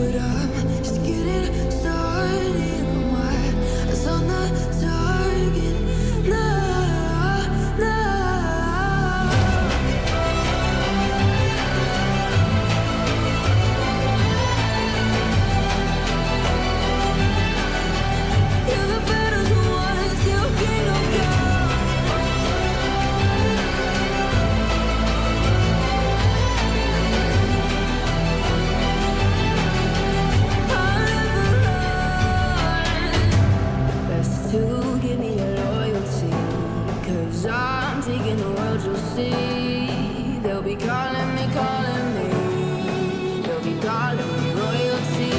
but I'm just getting started. My eyes on the target. No, no. You're the battles won, still kingdom come. To give me your loyalty, 'cause I'm taking the world, you'll see. They'll be calling me, they'll be calling me royalty.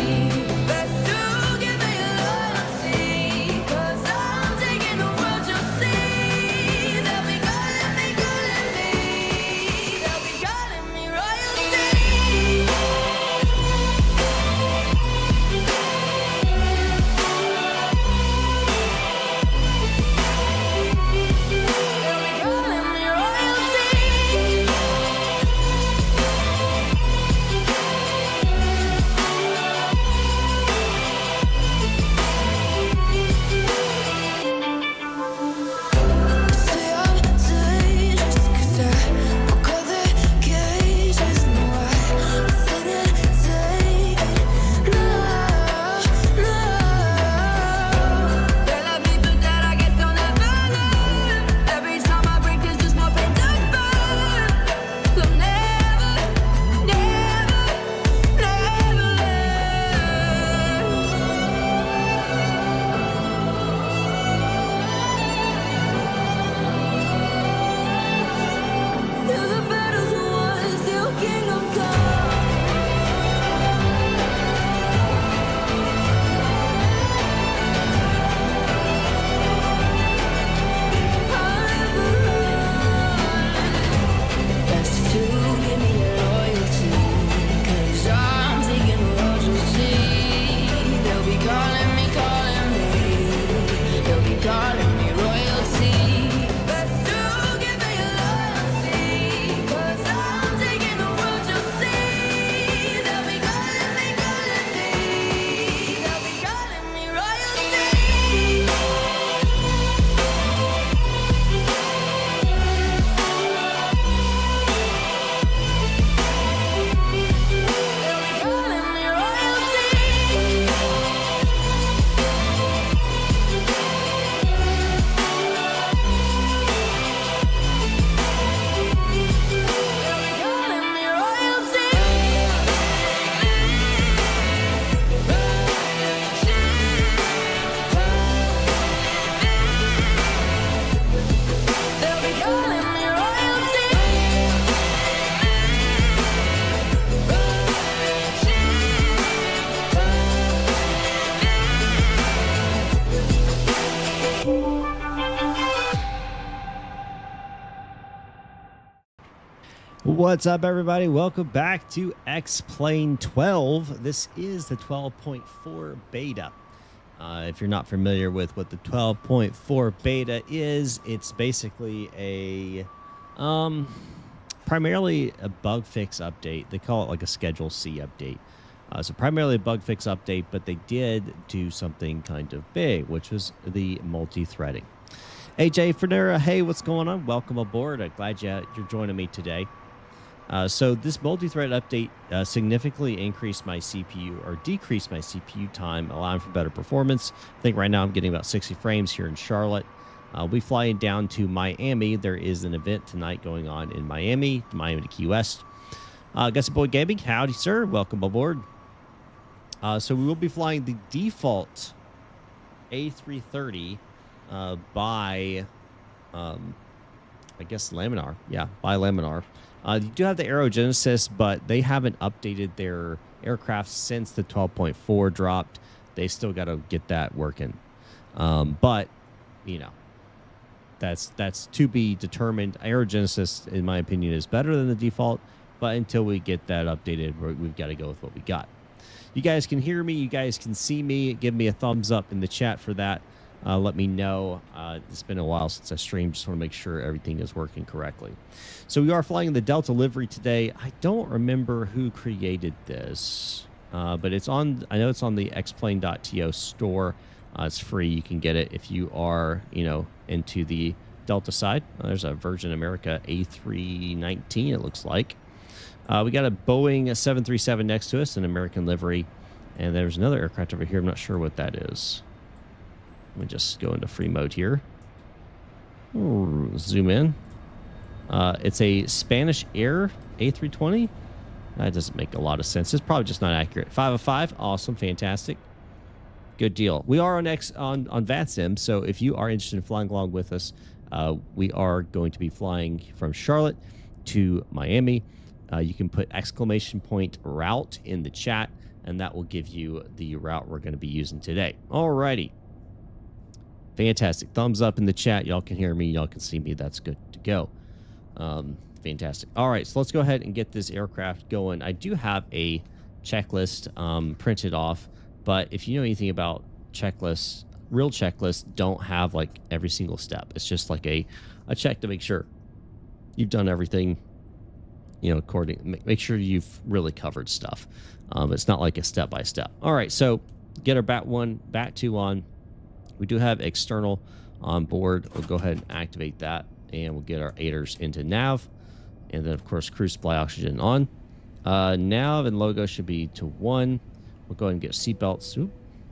Best to give me your loyalty, 'cause I'm taking the world, you'll see. They'll be calling me, they'll be calling me royalty. What's up, everybody? Welcome back to X-Plane 12. This is the 12.4 beta. If you're not familiar with what the 12.4 beta is, it's basically a primarily a bug fix update. They call it like a Schedule C update. So primarily a bug fix update, but they did do something kind of big, which was the multi-threading. AJ Fernera, hey, what's going on? Welcome aboard. I'm glad you're joining me today. So this multi-thread update significantly increased my CPU or decreased my CPU time, allowing for better performance. I think right now I'm getting about 60 frames here in Charlotte. We'll be flying down to Miami. There is an event tonight going on in Miami to Key West. Gus Boy Gaming, howdy, sir. Welcome aboard. So we will be flying the default A330 by, I guess, Laminar. Yeah, by Laminar. You do have the Aerogenesis, but they haven't updated their aircraft since the 12.4 dropped. They still got to get that working. But, you know, that's to be determined. Aerogenesis, in my opinion, is better than the default. But until we get that updated, we've got to go with what we got. You guys can hear me. You guys can see me. Give me a thumbs up in the chat for that. Let me know. It's been a while since I streamed. Just want to make sure everything is working correctly. So we are flying the Delta livery today. I don't remember who created this. but it's on. I know it's on the xplane.to store. It's free. You can get it if you are, into the Delta side. There's a Virgin America A319. It looks like. We got a Boeing 737 next to us, an American livery, and there's another aircraft over here. I'm not sure what that is. Let me just go into free mode here. Ooh, zoom in. It's a Spanish Air A320. That doesn't make a lot of sense. It's probably just not accurate. 505, awesome, fantastic. Good deal. We are on VATSIM, so if you are interested in flying along with us, we are going to be flying from Charlotte to Miami. You can put ! route in the chat, and that will give you the route we're going to be using today. Alrighty. Fantastic. Thumbs up in the chat. Y'all can hear me. Y'all can see me. That's good to go. Fantastic. All right, so let's go ahead and get this aircraft going. I do have a checklist printed off, but if you know anything about checklists, real checklists don't have like every single step. It's just like a check to make sure you've done everything, make sure you've really covered stuff. It's not like a step-by-step. All right, so get our BAT1, BAT2 on. We do have external on board. We'll go ahead and activate that, and we'll get our aiders into nav. And then, of course, cruise supply oxygen on. Nav and logo should be to 1. We'll go ahead and get seatbelts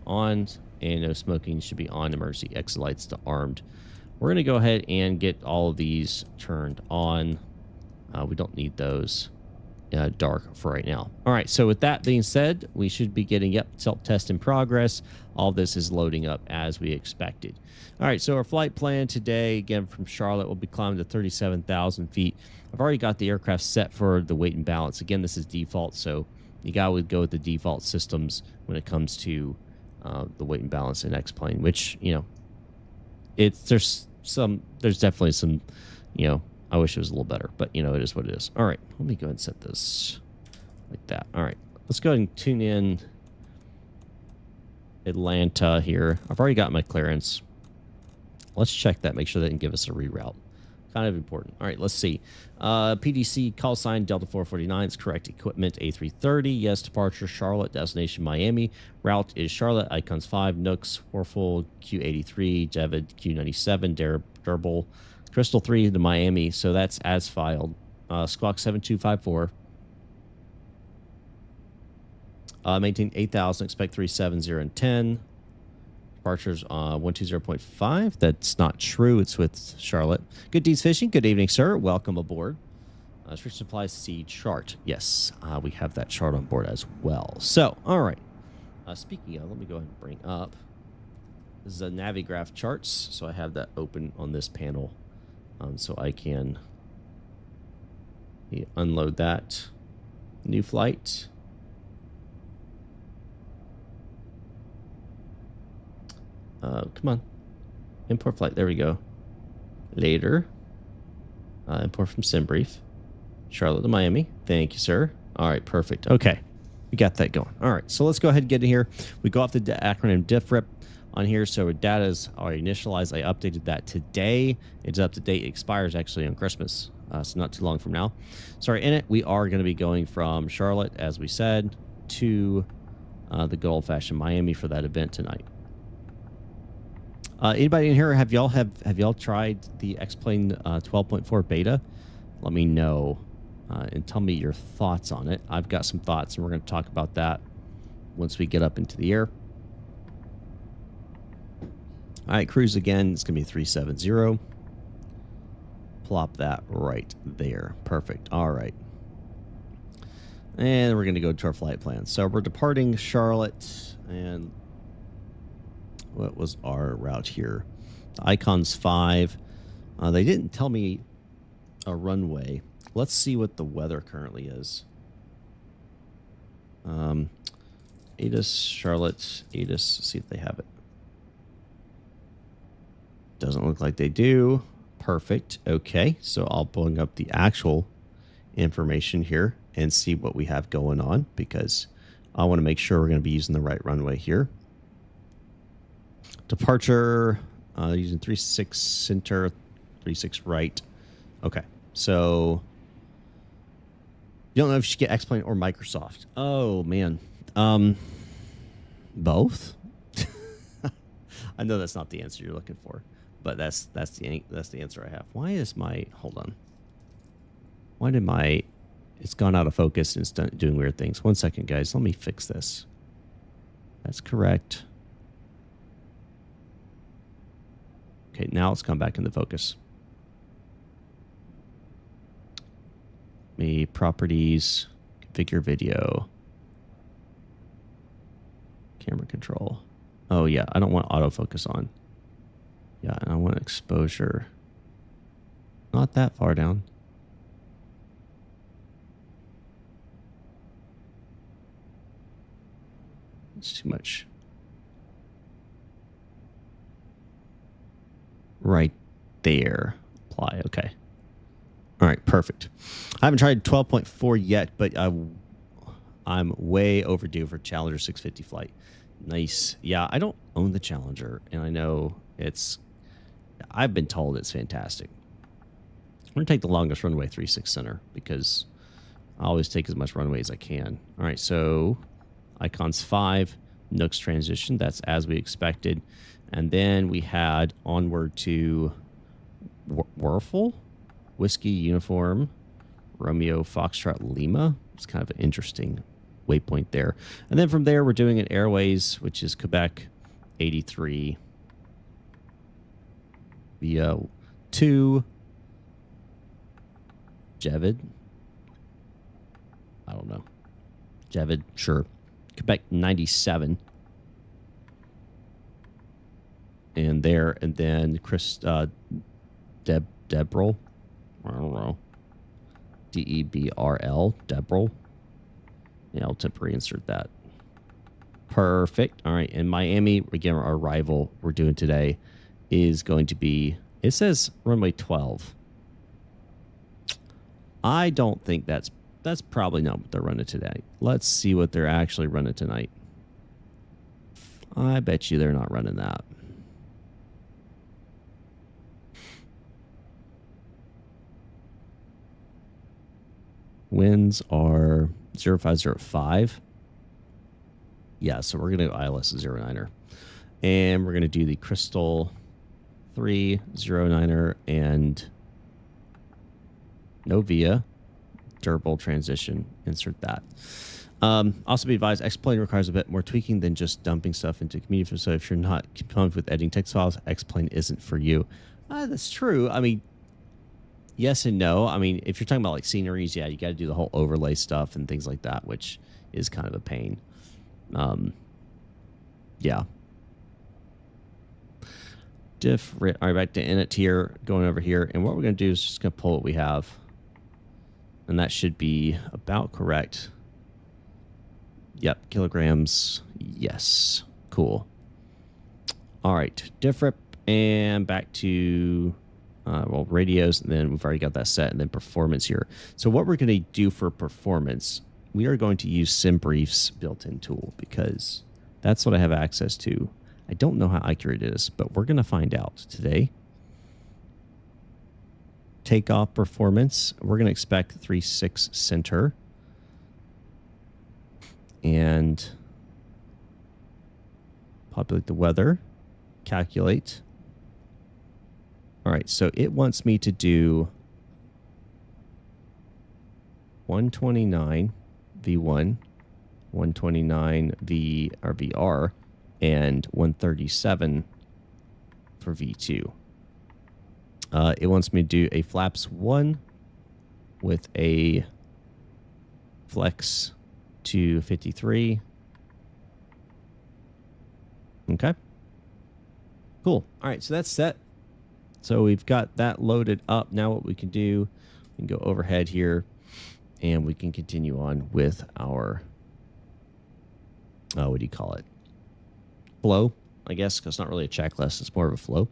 on, and no smoking should be on. Emergency exit lights to armed. We're going to go ahead and get all of these turned on. We don't need those dark for right now. All right, so with that being said, we should be getting, self-test in progress. All this is loading up as we expected. All right, so our flight plan today, again, from Charlotte, will be climbing to 37,000 feet. I've already got the aircraft set for the weight and balance. Again, this is default, so you got to go with the default systems when it comes to the weight and balance in X-Plane, which, there's definitely some, I wish it was a little better, but, it is what it is. All right, let me go ahead and set this like that. All right, let's go ahead and tune in Atlanta here. I've already got my clearance. Let's check that, make sure they can give us a reroute. Kind of important. All right, let's see. PDC call sign Delta 449 is correct. Equipment A330. Yes, departure Charlotte. Destination Miami. Route is Charlotte. Icons 5. Nooks. Warful. Q83. Javid. Q97. Durable. Crystal 3 to Miami. So that's as filed. Squawk 7254. Maintain 8,000. Expect 370 and 10. Departures 120.5. That's not true. It's with Charlotte. Good Deeds Fishing. Good evening, sir. Welcome aboard. Restrict Supply C chart. Yes, we have that chart on board as well. So, all right. Speaking of, let me go ahead and bring up. This is a Navigraph charts. So I have that open on this panel, so I can unload that. New flight. Come on. Import flight. There we go. Later. Import from SimBrief. Charlotte to Miami. Thank you, sir. All right, perfect. Okay. We got that going. All right, so let's go ahead and get in here. We go off the acronym diffrip on here. So our data is already initialized. I updated that today. It's up to date. It expires actually on Christmas. So not too long from now. Sorry, in it, we are going to be going from Charlotte, as we said, to the good old-fashioned Miami for that event tonight. Anybody in here, have y'all tried the X-Plane 12.4 beta? Let me know and tell me your thoughts on it. I've got some thoughts, and we're going to talk about that once we get up into the air. All right, cruise again. It's going to be 370. Plop that right there. Perfect. All right. And we're going to go to our flight plan. So we're departing Charlotte, and what was our route here? Icons 5. They didn't tell me a runway. Let's see what the weather currently is. ASUS, Charlotte, ASUS, see if they have it. Doesn't look like they do. Perfect. Okay, so I'll bring up the actual information here and see what we have going on, because I want to make sure we're going to be using the right runway here. Departure, using 36 center, 36 right. Okay, so you don't know if you should get X-Plane or Microsoft. Oh, man. Both. I know that's not the answer you're looking for, but that's the answer I have. Why is my hold on? Why did my it's gone out of focus and it's doing weird things? 1 second, guys. Let me fix this. That's correct. Okay, now it's come back into focus. Me properties, configure video, camera control. Oh yeah, I don't want autofocus on. Yeah, and I want exposure. Not that far down. It's too much. Right there. Apply. Okay. All right. Perfect. I haven't tried 12.4 yet, but I'm way overdue for Challenger 650 flight. Nice. Yeah, I don't own the Challenger, and I know I've been told it's fantastic. I'm going to take the longest runway 36 center because I always take as much runway as I can. All right. So icons 5, Nooks transition. That's as we expected. And then we had onward to Werfel, Whiskey Uniform, Romeo Foxtrot Lima. It's kind of an interesting waypoint there. And then from there, we're doing an Airways, which is Quebec 83 via 2 Jevid. I don't know. Jevid, sure. Quebec 97. And there, and then Chris Debrel. I don't know. Debrl, Debrel. Yeah, I'll temporarily insert that. Perfect. All right, and Miami, again, our rival we're doing today is going to be, it says runway 12. I don't think that's probably not what they're running today. Let's see what they're actually running tonight. I bet you they're not running that. Winds are 0505. Yeah, so we're going to go ILS 09er. And we're going to do the Crystal 309er and Novia durable transition. Insert that. Also be advised, X-Plane requires a bit more tweaking than just dumping stuff into community. So if you're not comfortable with editing text files, X-Plane isn't for you. That's true. I mean, yes and no. I mean, if you're talking about like sceneries, yeah, you got to do the whole overlay stuff and things like that, which is kind of a pain. Yeah. All right, back to init here, going over here. And what we're going to do is just going to pull what we have. And that should be about correct. Yep, kilograms. Yes. Cool. All right, diffrip and back to radios, and then we've already got that set, and then performance here. So what we're going to do for performance, we are going to use SimBrief's built-in tool because that's what I have access to. I don't know how accurate it is, but we're going to find out today. Takeoff performance, we're going to expect 3.6 center. And populate the weather, calculate. All right, so it wants me to do 129 V1, 129 VR, and 137 for V2. It wants me to do a flaps 1 with a flex to 53. Okay. Cool. All right, so that's set. So we've got that loaded up. Now what we can do, we can go overhead here, and we can continue on with our, what do you call it? Flow, I guess, because it's not really a checklist. It's more of a flow.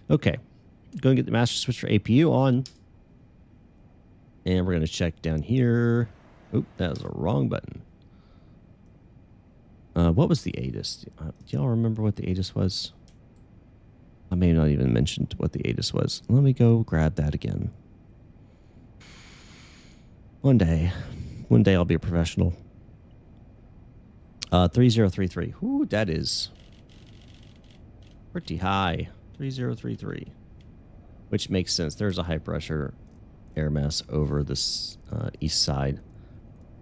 Okay. Go and get the master switch for APU on. And we're going to check down here. Oop, that was a wrong button. What was the ATIS? Do y'all remember what the ATIS was? I may not even mentioned what the ATIS was. Let me go grab that again. One day I'll be a professional. 3033. Ooh, that is pretty high. 3033. Which makes sense. There's a high pressure air mass over this east side.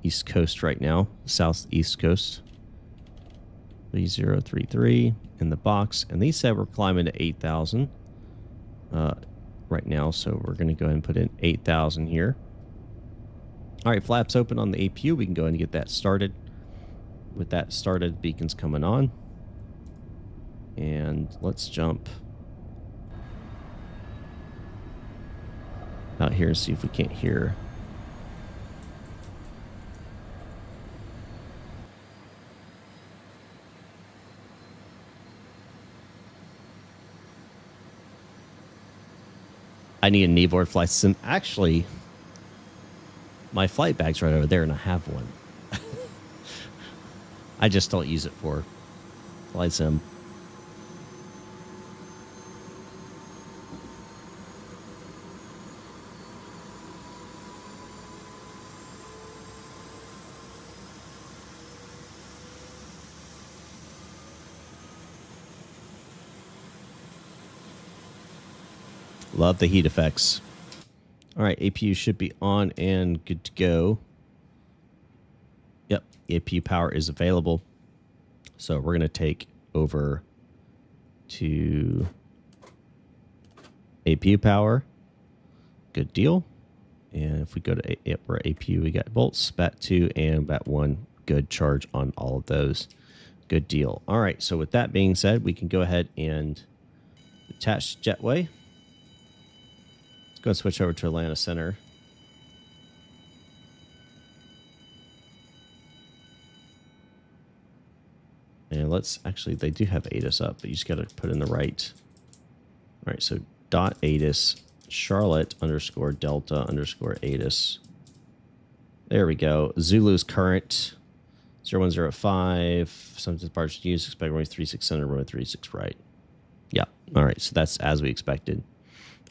East coast right now. Southeast coast. 3033 in the box. And they said we're climbing to 8,000 right now. So we're going to go ahead and put in 8,000 here. All right, flaps open on the APU. We can go ahead and get that started. With that started, beacon's coming on. And let's jump out here and see if we can't hear. I need a kneeboard flight sim. Actually, my flight bag's right over there, and I have one. I just don't use it for flight sim. Love the heat effects. All right, APU should be on and good to go. Yep, APU power is available. So we're going to take over to APU power. Good deal. And if we go to APU, we got bolts, BAT2 and BAT1. Good charge on all of those. Good deal. All right, so with that being said, we can go ahead and attach jetway. Go and switch over to Atlanta Center. And let's actually, they do have ATIS up, but you just got to put in the right. All right, so dot ATIS Charlotte underscore Delta underscore ATIS. There we go. Zulu's current 0105. Some departures used. Expect runway 36 center, runway 36 right. Yeah. All right, so that's as we expected.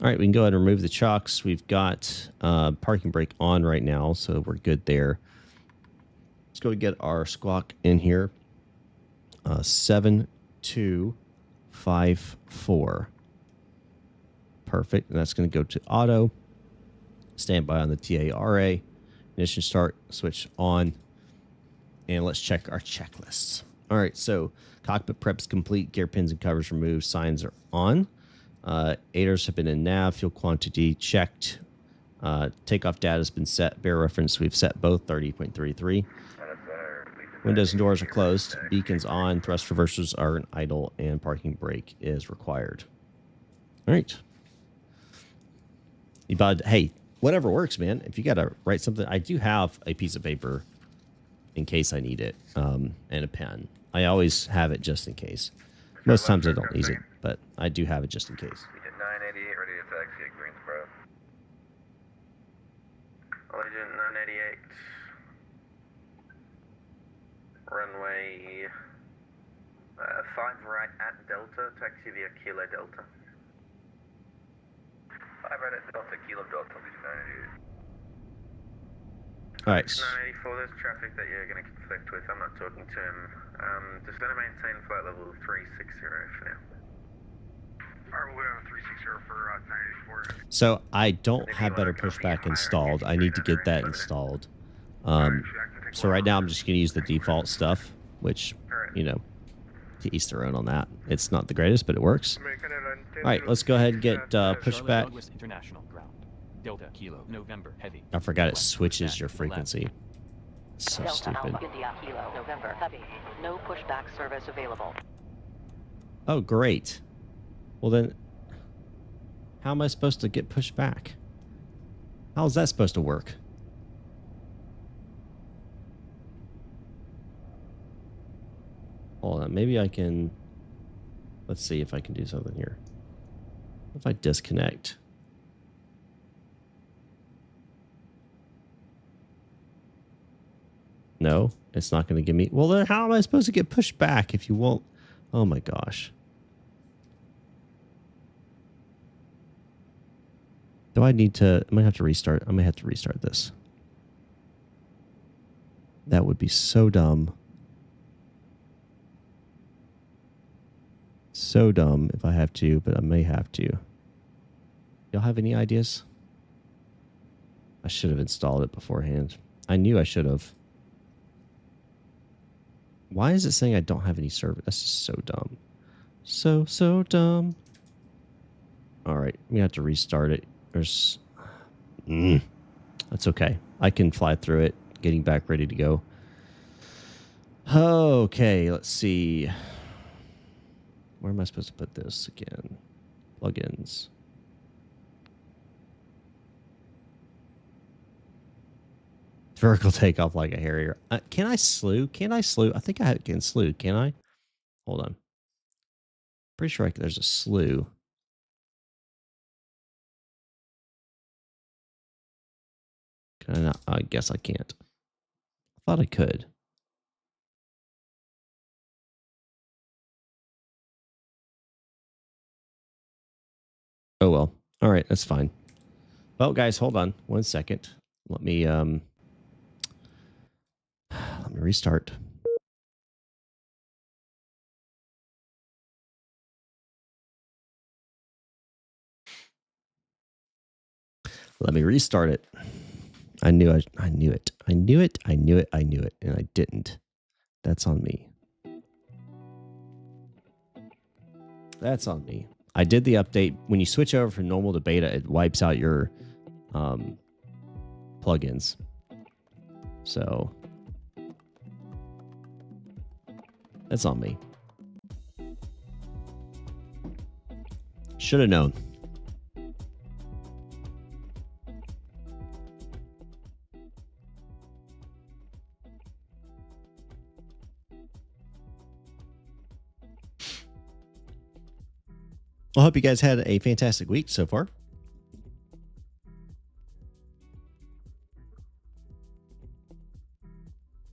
All right, we can go ahead and remove the chocks. We've got parking brake on right now, so we're good there. Let's go and get our squawk in here. 7254. Perfect, and that's going to go to auto. Stand by on the TARA. Ignition start, switch on. And let's check our checklists. All right, so cockpit prep's complete. Gear pins and covers removed. Signs are on. ADERs have been in nav, fuel quantity checked. Takeoff data has been set. Bear reference, we've set both 30.33. Windows and doors are closed. Beacons on. Thrust reversers are in idle, and parking brake is required. All right. Hey, whatever works, man. If you got to write something, I do have a piece of paper in case I need it, and a pen. I always have it just in case. Most times I don't use it, but I do have it just in case. Agent 988, ready to taxi at Greensboro. Agent 988. Runway 5 right at Delta, taxi via Kilo Delta. 5 right at Delta, Kilo Delta, Agent 988. All right. 984, there's traffic that you're going to conflict with. I'm not talking to him. Just going to maintain flight level 360 for now. Alright, we'll go on 360 for 984. So I don't have better pushback installed. I need to get that installed. So right now I'm just going to use the default stuff, which, you know, to each their own on that. It's not the greatest, but it works. All right, let's go ahead and get pushback. International ground. Delta Kilo November heavy. I forgot it switches your frequency. So Delta stupid. Alpha India Kilo November heavy. No pushback service available. Oh, great. Well then, how am I supposed to get pushed back? How is that supposed to work? Hold on, maybe I can... Let's see if I can do something here. If I disconnect... No, it's not going to give me... Well, then how am I supposed to get pushed back if you won't... Oh my gosh. Do I need to... I might have to restart. I might have to restart this. That would be so dumb. so dumb if I have to, but I may have to. Y'all have any ideas? I should have installed it beforehand. I knew I should have. Why is it saying I don't have any service? That's just so dumb. So dumb. All right, we have to restart it. There's... That's okay. I can fly through it, getting back ready to go. Okay, let's see. Where am I supposed to put this again? Plugins. Vertical takeoff like a Harrier. Can I slew? Can I slew? I think I can slew. Can I? Hold on. Pretty sure there's a slew. Can I not? I guess I can't. I thought I could. Oh well. All right, that's fine. Well, guys, hold on 1 second. Let me restart. Let me restart it. I knew it. I knew it. I knew it. I knew it. I knew it. And I didn't. That's on me. That's on me. I did the update. When you switch over from normal to beta, it wipes out your plugins. So that's on me. Should have known. I hope you guys had a fantastic week so far.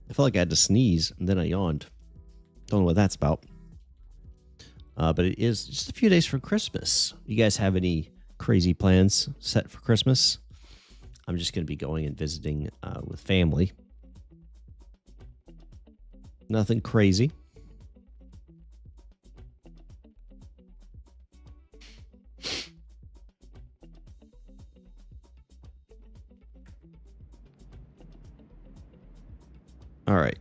I felt like I had to sneeze and then I yawned. Don't know what that's about. But it is just a few days from Christmas. You guys have any crazy plans set for Christmas? I'm just going to be going and visiting with family. Nothing crazy. All right.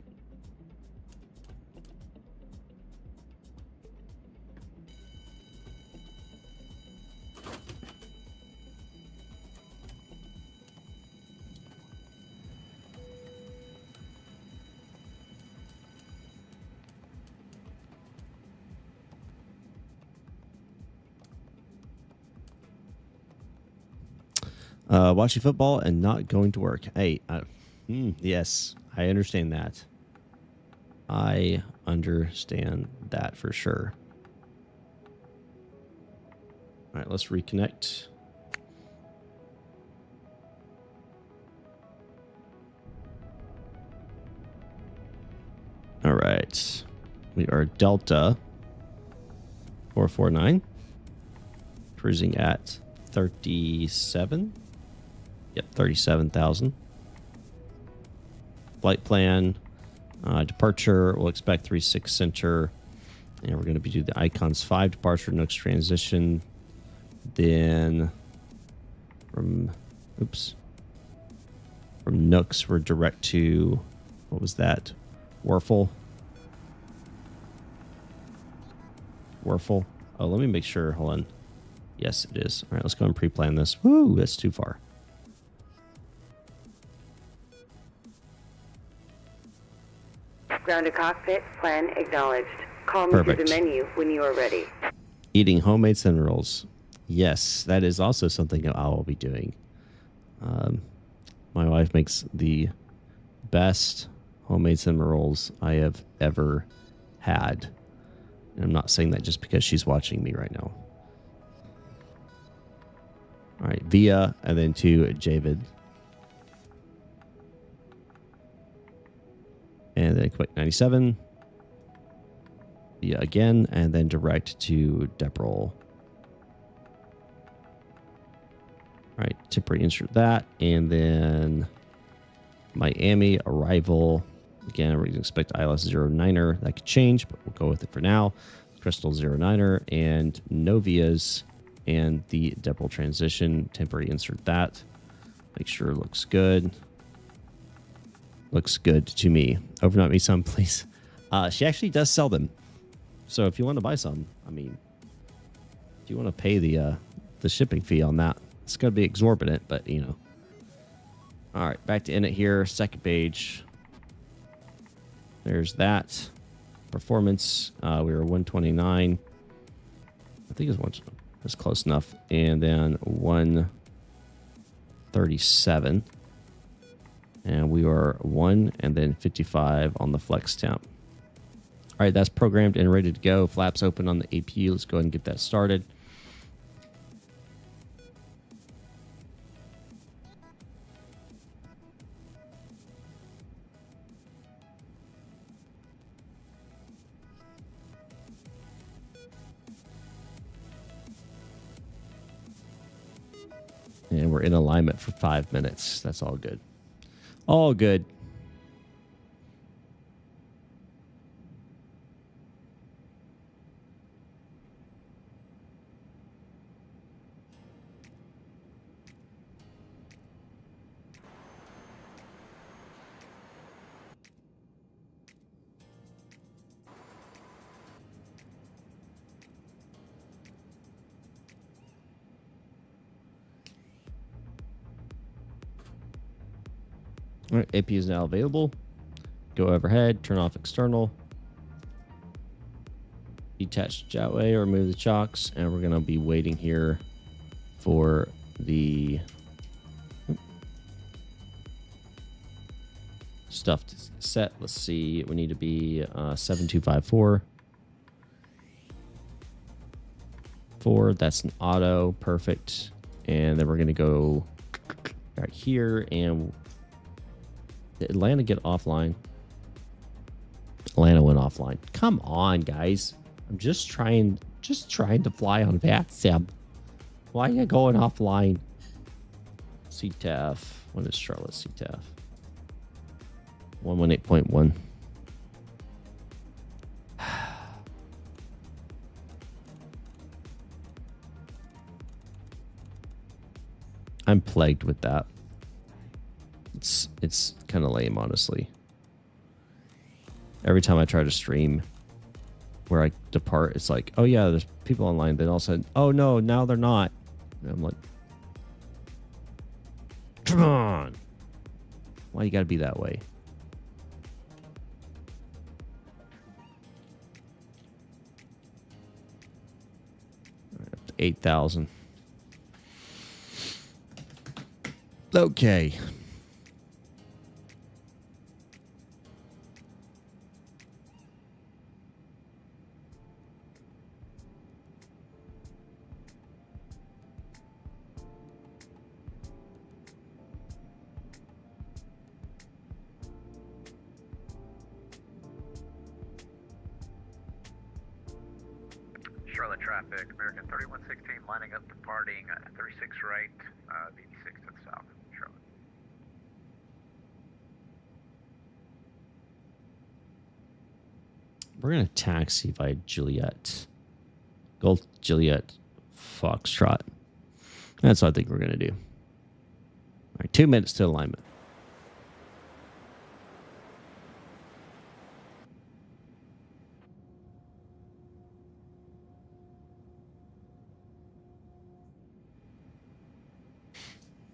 Watching football and not going to work. Hey, yes, I understand that. I understand that for sure. All right, let's reconnect. All right. We are Delta 449. Cruising at 37. Yep, 37,000. Flight plan. Departure, we'll expect 36 center. And we're going to be doing the Icons 5 departure, Nooks transition. Then from Nooks, we're direct to, what was that? Werfel. Oh, let me make sure. Hold on. Yes, it is. All right, let's go and pre-plan this. Woo, that's too far. Ground to cockpit, plan acknowledged. Call me through the menu when you are ready. Eating homemade cinnamon rolls. Yes, that is also something that I will be doing. My wife makes the best homemade cinnamon rolls I have ever had. And I'm not saying that just because she's watching me right now. All right, Via, and then to Javid. And then Quick 97. Via again, and then direct to Deprol. All right, temporary insert that. And then Miami arrival. Again, we're going to expect ILS 09er. That could change, but we'll go with it for now. Crystal 09er and Novias and the Depol transition. Temporary insert that. Make sure it looks good. Looks good to me. Overnight me some, please. She actually does sell them. So if you want to buy some, I mean, if you want to pay the shipping fee on that, it's going to be exorbitant, but you know. All right, back to Init here. Second page. There's that. Performance. We were 129. I think it's close enough. And then 137. And we are 1 and then 55 on the flex temp. All right, that's programmed and ready to go. Flaps open on the APU. Let's go ahead and get that started. And we're in alignment for 5 minutes. That's all good. All good. All right, AP is now available. Go overhead, turn off external. Detach jetway or remove the chocks. And we're going to be waiting here for the stuff to set. Let's see. We need to be 7254. 4. That's an auto. Perfect. And then we're going to go right here and did Atlanta get offline? Atlanta went offline. Come on, guys. I'm just trying to fly on VATSIM. Why are you going offline? CTAF. What is Charlotte CTAF? 118.1. I'm plagued with that. It's kind of lame, honestly. Every time I try to stream where I depart, it's like, oh yeah, there's people online. Then all of a sudden, oh no, now they're not. And I'm like, come on. Why you gotta be that way? 8,000. Okay. Charlotte traffic, American 3116 lining up departing 36 right, VD6 to the south, Charlotte. We're going to taxi by Juliet. Gold Juliet Foxtrot. That's what I think we're going to do. All right, 2 minutes to alignment.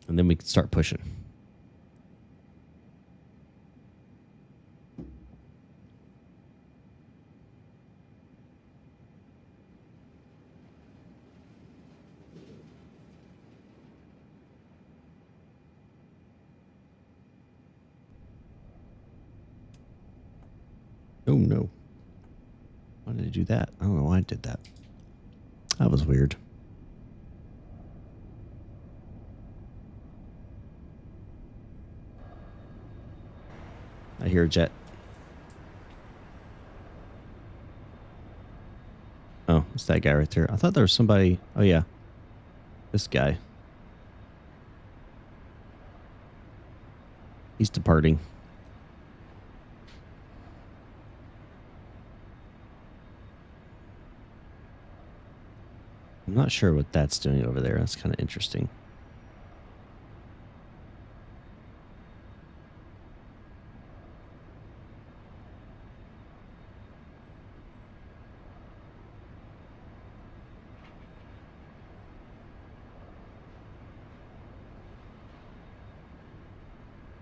And then we can start pushing. Oh no. Why did I do that? I don't know why I did that. That was weird. I hear a jet. Oh, it's that guy right there. I thought there was somebody. Oh, yeah. This guy. He's departing. I'm not sure what that's doing over there. That's kind of interesting.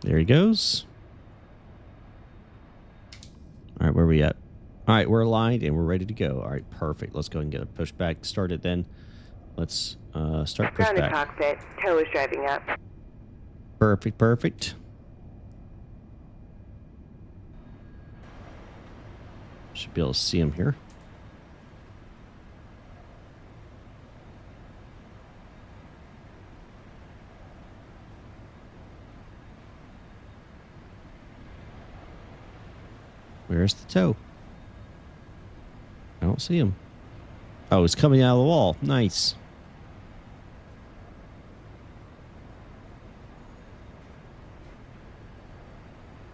There he goes. All right, where are we at? All right, we're aligned and we're ready to go. All right, perfect. Let's go ahead and get a pushback started then. Let's start Ground to pushback. cockpit. Tow is driving up. Perfect, perfect. Should be able to see him here. Where's the tow? I don't see him. Oh, he's coming out of the wall. Nice.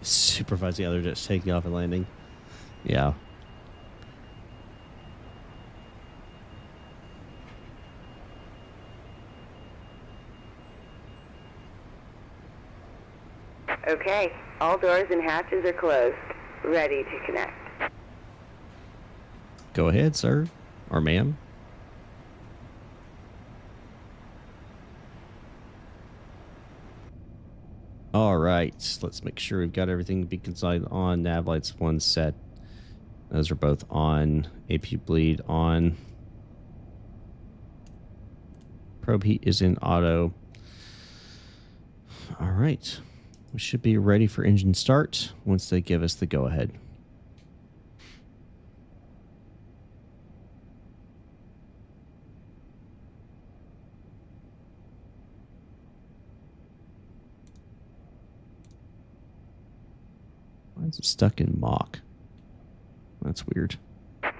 Supervising other jets taking off and landing. Yeah. Okay, all doors and hatches are closed. Ready to connect. Go ahead, sir. Or ma'am. All right. Let's make sure we've got everything beacon sight on. Nav lights one set. Those are both on. AP bleed on. Probe heat is in auto. All right. We should be ready for engine start once they give us the go-ahead. Why is it stuck in Mach? That's weird.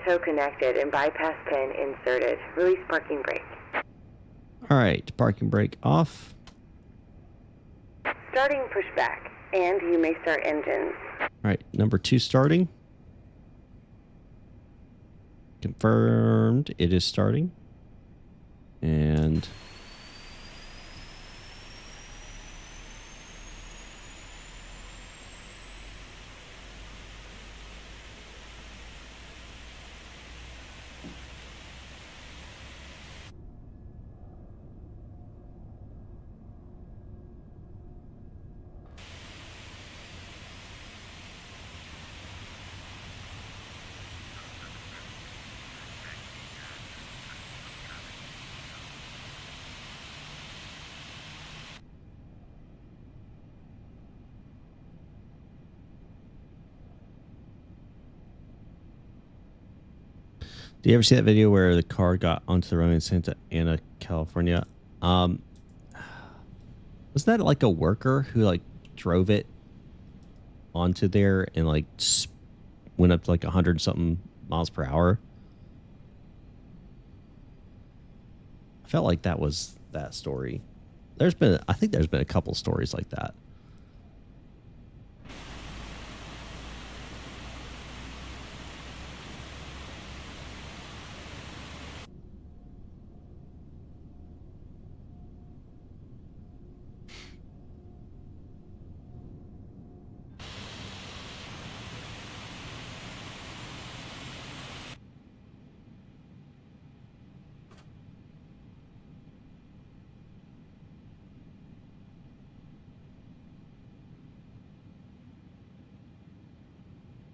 Tow connected and bypass pin inserted. Release parking brake. All right. Parking brake off. Starting pushback, and you may start engines. All right, number 2 starting. Confirmed it is starting. And do you ever see that video where the car got onto the runway in Santa Ana, California? Was that like a worker who like drove it onto there and like went up to like 100 something miles per hour? I felt like that was that story. I think there's been a couple stories like that.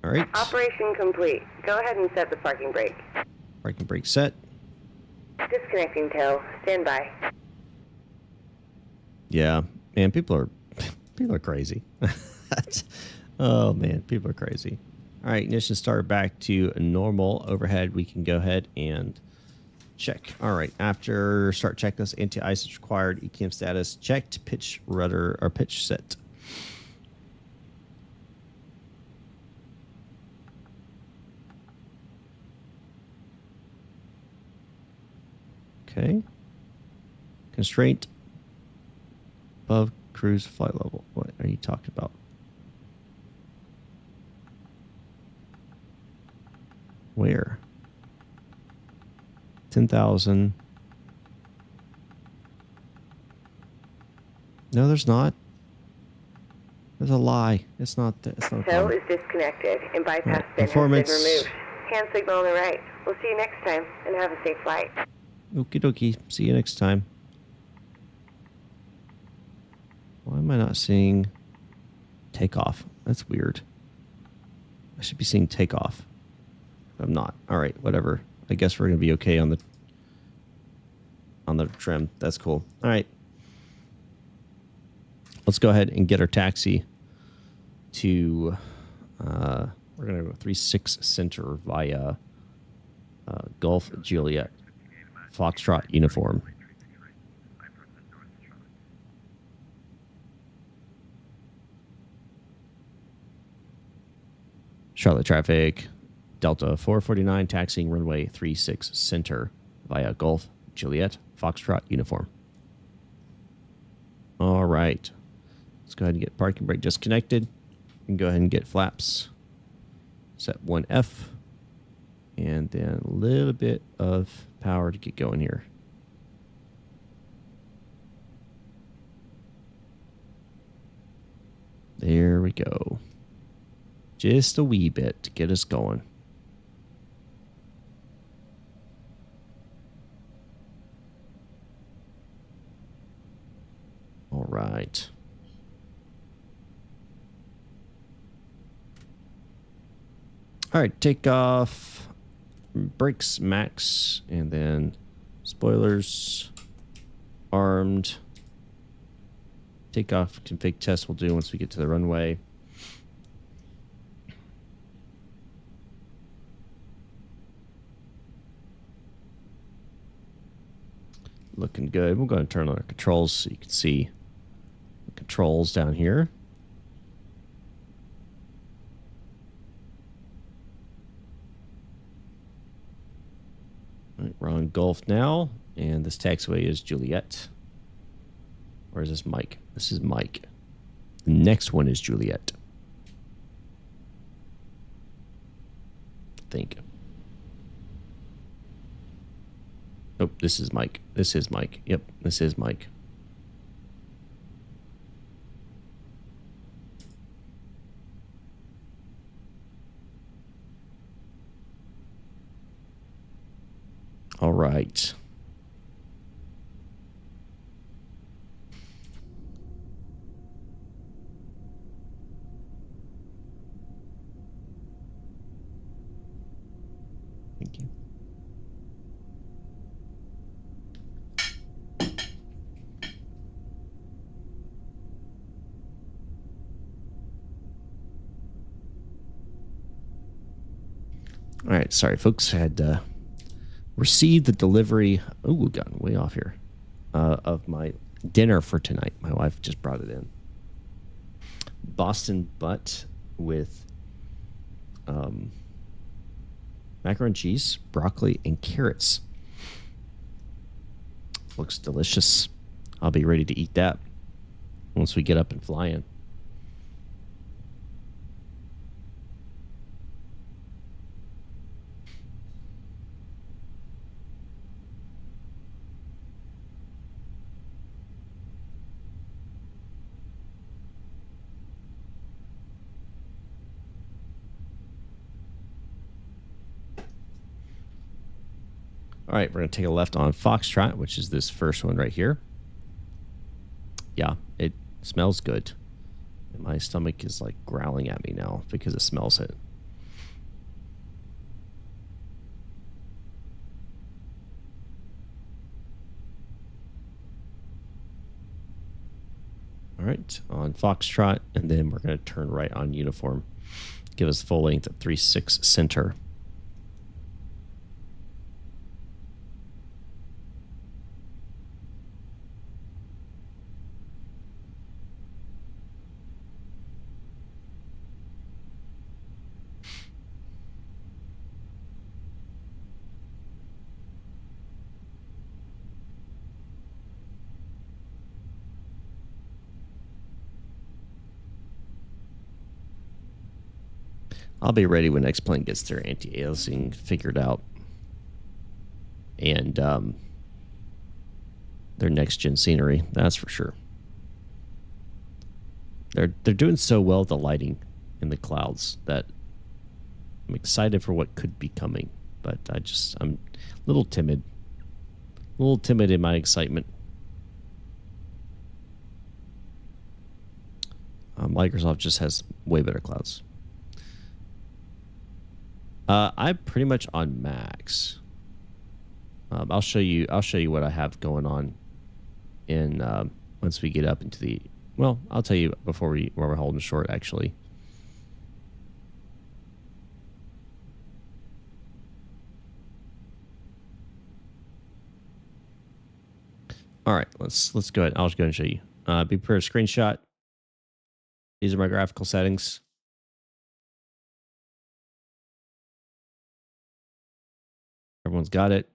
All right. Operation complete. Go ahead and set the parking brake. Parking brake set. Disconnecting tow. Stand by. Yeah, man, people are crazy. Oh man, people are crazy. All right, ignition start back to normal overhead. We can go ahead and check. All right, after start checklist, anti-ice is required. ECAM status checked. Pitch rudder or pitch set. Okay. Constraint above cruise flight level. What are you talking about? Where? 10,000. No, there's not. There's a lie. It's not. It's not. Tow is disconnected and bypass bin has been Performance. removed. Hand signal on the right. We'll see you next time and have a safe flight. Okie dokie. See you next time. Why am I not seeing takeoff? That's weird. I should be seeing takeoff. I'm not. All right, whatever. I guess we're gonna be okay on the trim. That's cool. All right. Let's go ahead and get our taxi to. We're gonna go 36 Center via Gulf Juliet Foxtrot uniform. Charlotte traffic, Delta 449, taxiing runway 36 Center via Gulf Juliet Foxtrot uniform. All right. Let's go ahead and get parking brake disconnected. And go ahead and get flaps set 1F. And then a little bit of power to get going here. There we go. Just a wee bit to get us going. All right. All right, takeoff, brakes max, and then spoilers armed. Takeoff config test we'll do once we get to the runway. Looking good. We're going to turn on our controls so you can see the controls down here. All right, we're on Gulf now, and this taxiway is Juliet. Or is this Mike? This is Mike. The next one is Juliet. I think. Oh, this is Mike. This is Mike. Yep, this is Mike. All right. Thank you. All right, sorry, folks. I had received the delivery. Oh, we've gotten way off here. Of my dinner for tonight. My wife just brought it in. Boston butt with macaroni and cheese, broccoli, and carrots. Looks delicious. I'll be ready to eat that once we get up and fly in. All right, we're going to take a left on Foxtrot, which is this first one right here. Yeah, it smells good. And my stomach is like growling at me now because it smells it. All right, on Foxtrot, and then we're going to turn right on uniform. Give us full length at 36 Center. I'll be ready when next plane gets their anti-aliasing figured out. And their next-gen scenery, that's for sure. They're doing so well with the lighting in the clouds that I'm excited for what could be coming. But I'm a little timid. A little timid in my excitement. Microsoft just has way better clouds. I'm pretty much on max. I'll show you what I have going on in once we get up into the. Well, I'll tell you before we're holding short actually. All right, let's go ahead. I'll just go ahead and show you. Be prepared to screenshot. These are my graphical settings. Everyone's got it.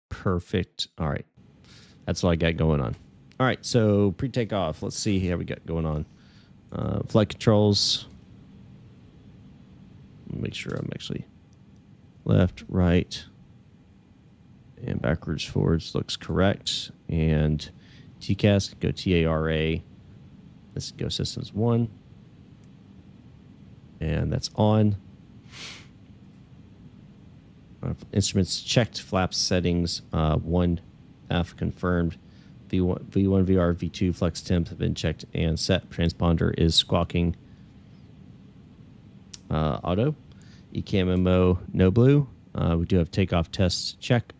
Perfect. All right. That's what I got going on. All right, so pre-takeoff. Let's see how we got going on. Flight controls. Make sure I'm actually left, right, and backwards, forwards looks correct. And TCAS, go TARA. Let's go systems 1. And that's on. Instruments checked, flaps settings 1F confirmed. V1, VR, V2 flex temp have been checked and set. Transponder is squawking. Auto. ECAM no blue. We do have takeoff tests check.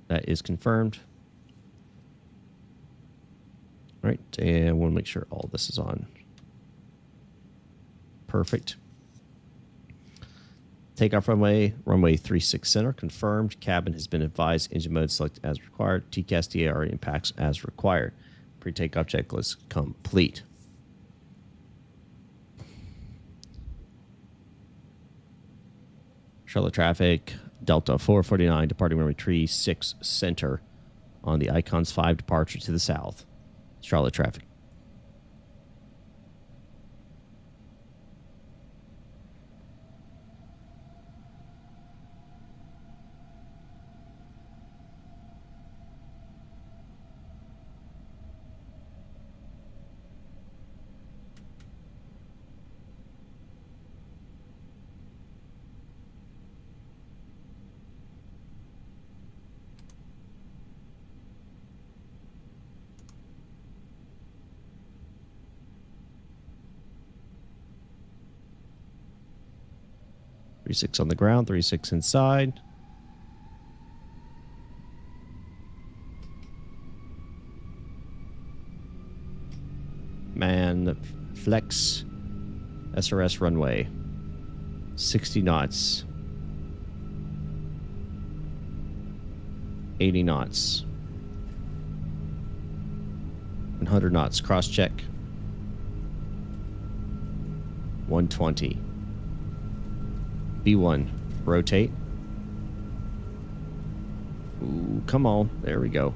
That is confirmed. All right, and we'll make sure all this is on. Perfect. Takeoff runway 36 center confirmed. Cabin has been advised. Engine mode selected as required. TCAS TAR impacts as required. Pre-takeoff checklist complete. Charlotte traffic, Delta 449 departing runway 36 center on the Icons 5 departure to the south. Charlotte traffic. Three-six on the ground, 36 inside. Man, flex SRS runway. 60 knots. 80 knots. 100 knots. Cross check. 120. B1. Rotate. Ooh, come on. There we go.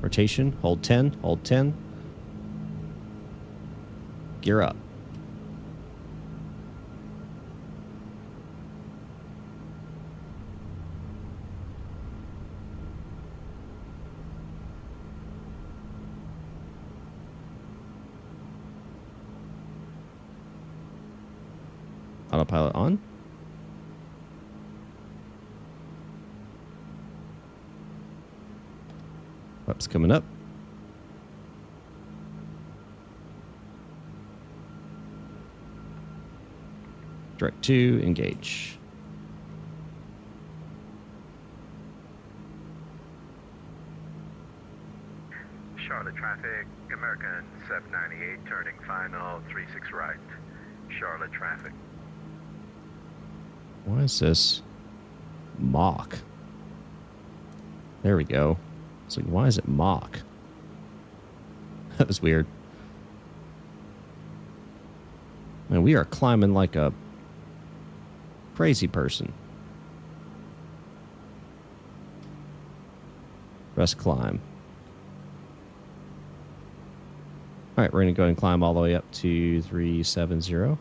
Rotation. Hold 10. Hold 10. Gear up. Autopilot on. Flaps coming up. Direct 2, engage. Charlotte traffic, American 798 turning final 36 right. Charlotte traffic. Why is this Mach? There we go. It's like, why is it Mach? That was weird. Man, we are climbing like a crazy person. Press climb. All right, we're going to go ahead and climb all the way up to 370.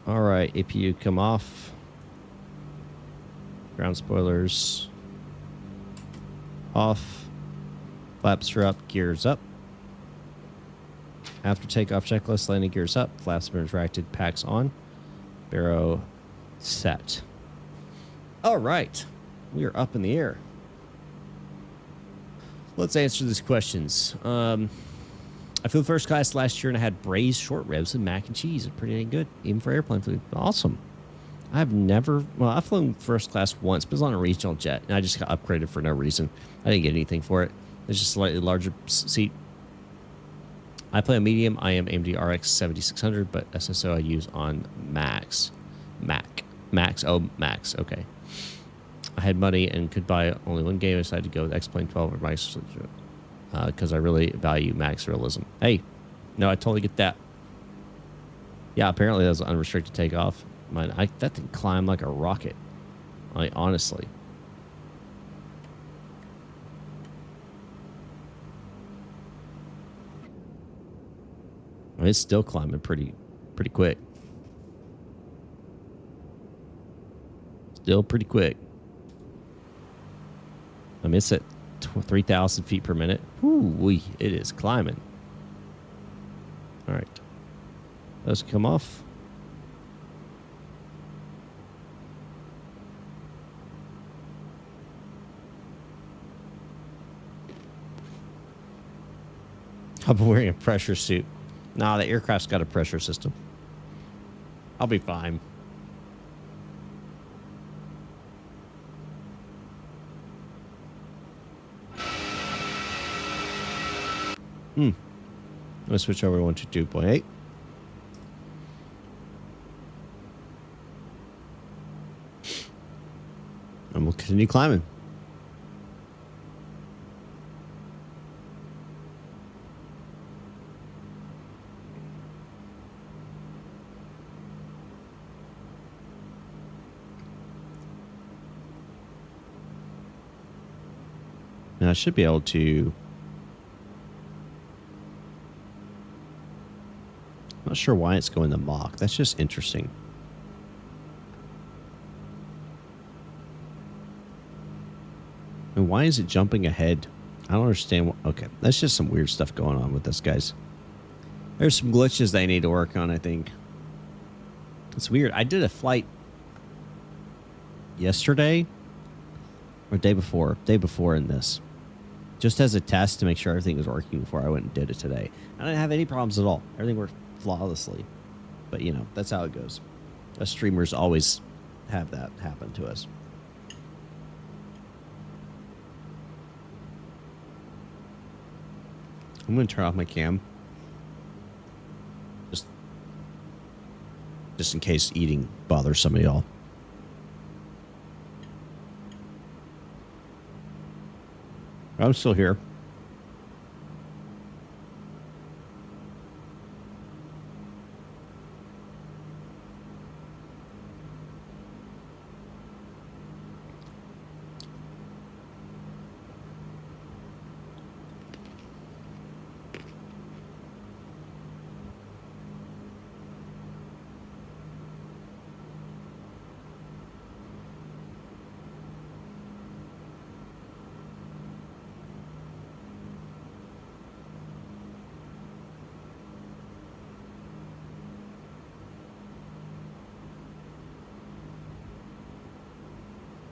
All right, APU come off. Ground spoilers off. Flaps are up, gears up. After takeoff checklist, landing gears up. Flaps been retracted, packs on. Barrow set. All right, we are up in the air. Let's answer these questions. I flew first class last year and I had braised short ribs and mac and cheese. It's pretty dang good, even for airplane food. Awesome. I've flown first class once, but it was on a regional jet, and I just got upgraded for no reason. I didn't get anything for it. It's just a slightly larger seat. I play a medium. I am AMD RX 7600, but SSO I use on Max. Max. Okay. I had money and could buy only one game. I decided to go with X-Plane 12 or Micah because I really value max realism. Hey, no, I totally get that. Yeah, apparently that was an unrestricted takeoff. That thing climbed like a rocket. Honestly. It's still climbing pretty quick. Still pretty quick. It's at 3,000 feet per minute. Ooh, it is climbing. All right. Those come off. I'll be wearing a pressure suit. Nah, the aircraft's got a pressure system. I'll be fine. Let's switch over to 2.8. And we'll continue climbing. Now I should be able to... Not sure why it's going to Mach. That's just interesting. And why is it jumping ahead? I don't understand. Okay, that's just some weird stuff going on with this, guys. There's some glitches they need to work on, I think. It's weird. I did a flight yesterday or day before in this. Just as a test to make sure everything was working before I went and did it today. I didn't have any problems at all. Everything worked flawlessly. But, you know, that's how it goes. Us streamers always have that happen to us. I'm going to turn off my cam. Just in case eating bothers some of y'all. I'm still here.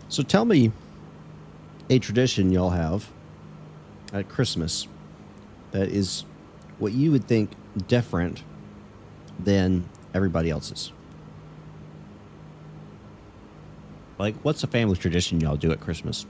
So tell me a tradition y'all have at Christmas that is what you would think different than everybody else's. Like, what's a family tradition y'all do at Christmas?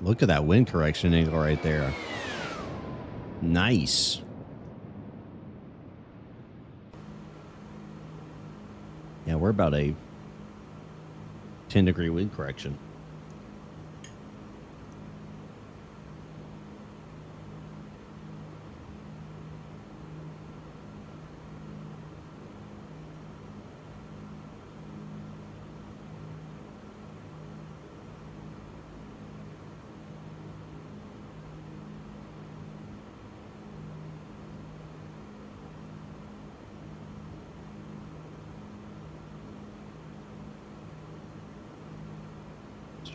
Look at that wind correction angle right there. Nice. Yeah, we're about a 10-degree wind correction.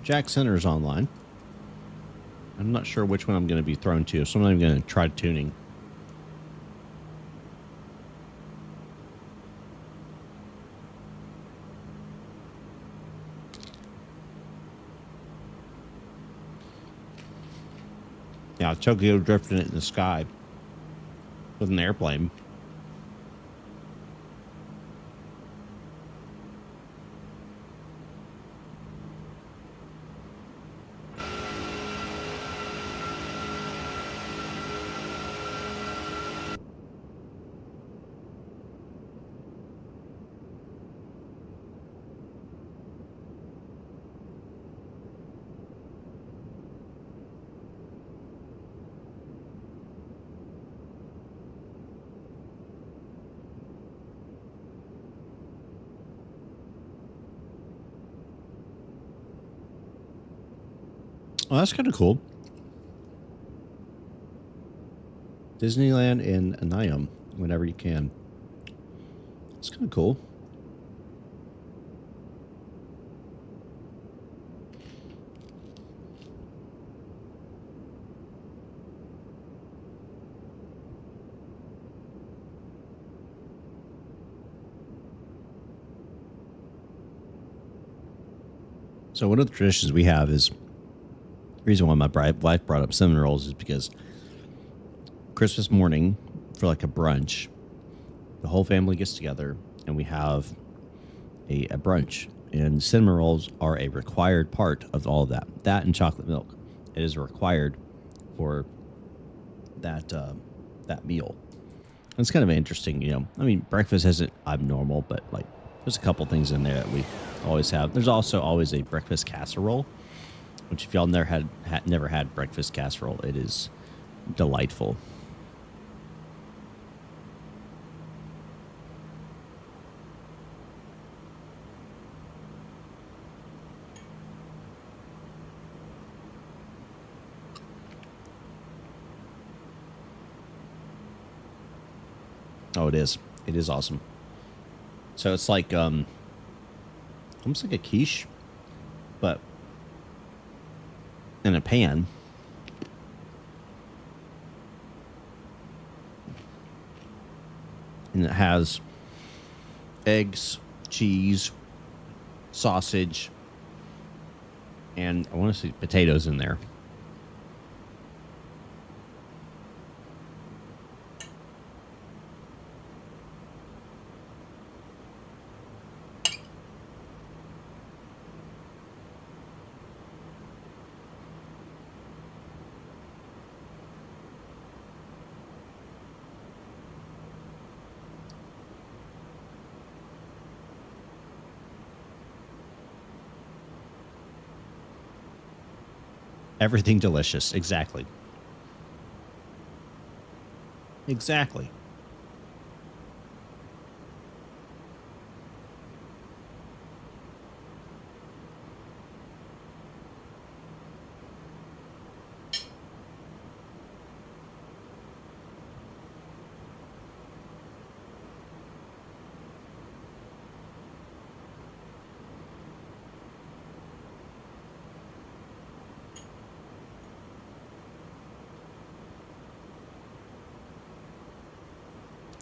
Jack Center's online. I'm not sure which one I'm going to be thrown to, so I'm not even going to try tuning. Yeah, Tokyo drifting it in the sky with an airplane. Oh, that's kind of cool. Disneyland in Niam, whenever you can. It's kind of cool. So one of the traditions we have is, the reason why my wife brought up cinnamon rolls is because Christmas morning for like a brunch, the whole family gets together and we have a brunch. And cinnamon rolls are a required part of all of that. That and chocolate milk. It is required for that that meal. And it's kind of interesting, you know. I mean, breakfast isn't abnormal, but like there's a couple things in there that we always have. There's also always a breakfast casserole, which if y'all never had breakfast casserole, it is delightful. Oh, it is. It is awesome. So it's like almost like a quiche, but in a pan. And it has eggs, cheese, sausage, and I want to see potatoes in there. Everything delicious. Exactly. Exactly.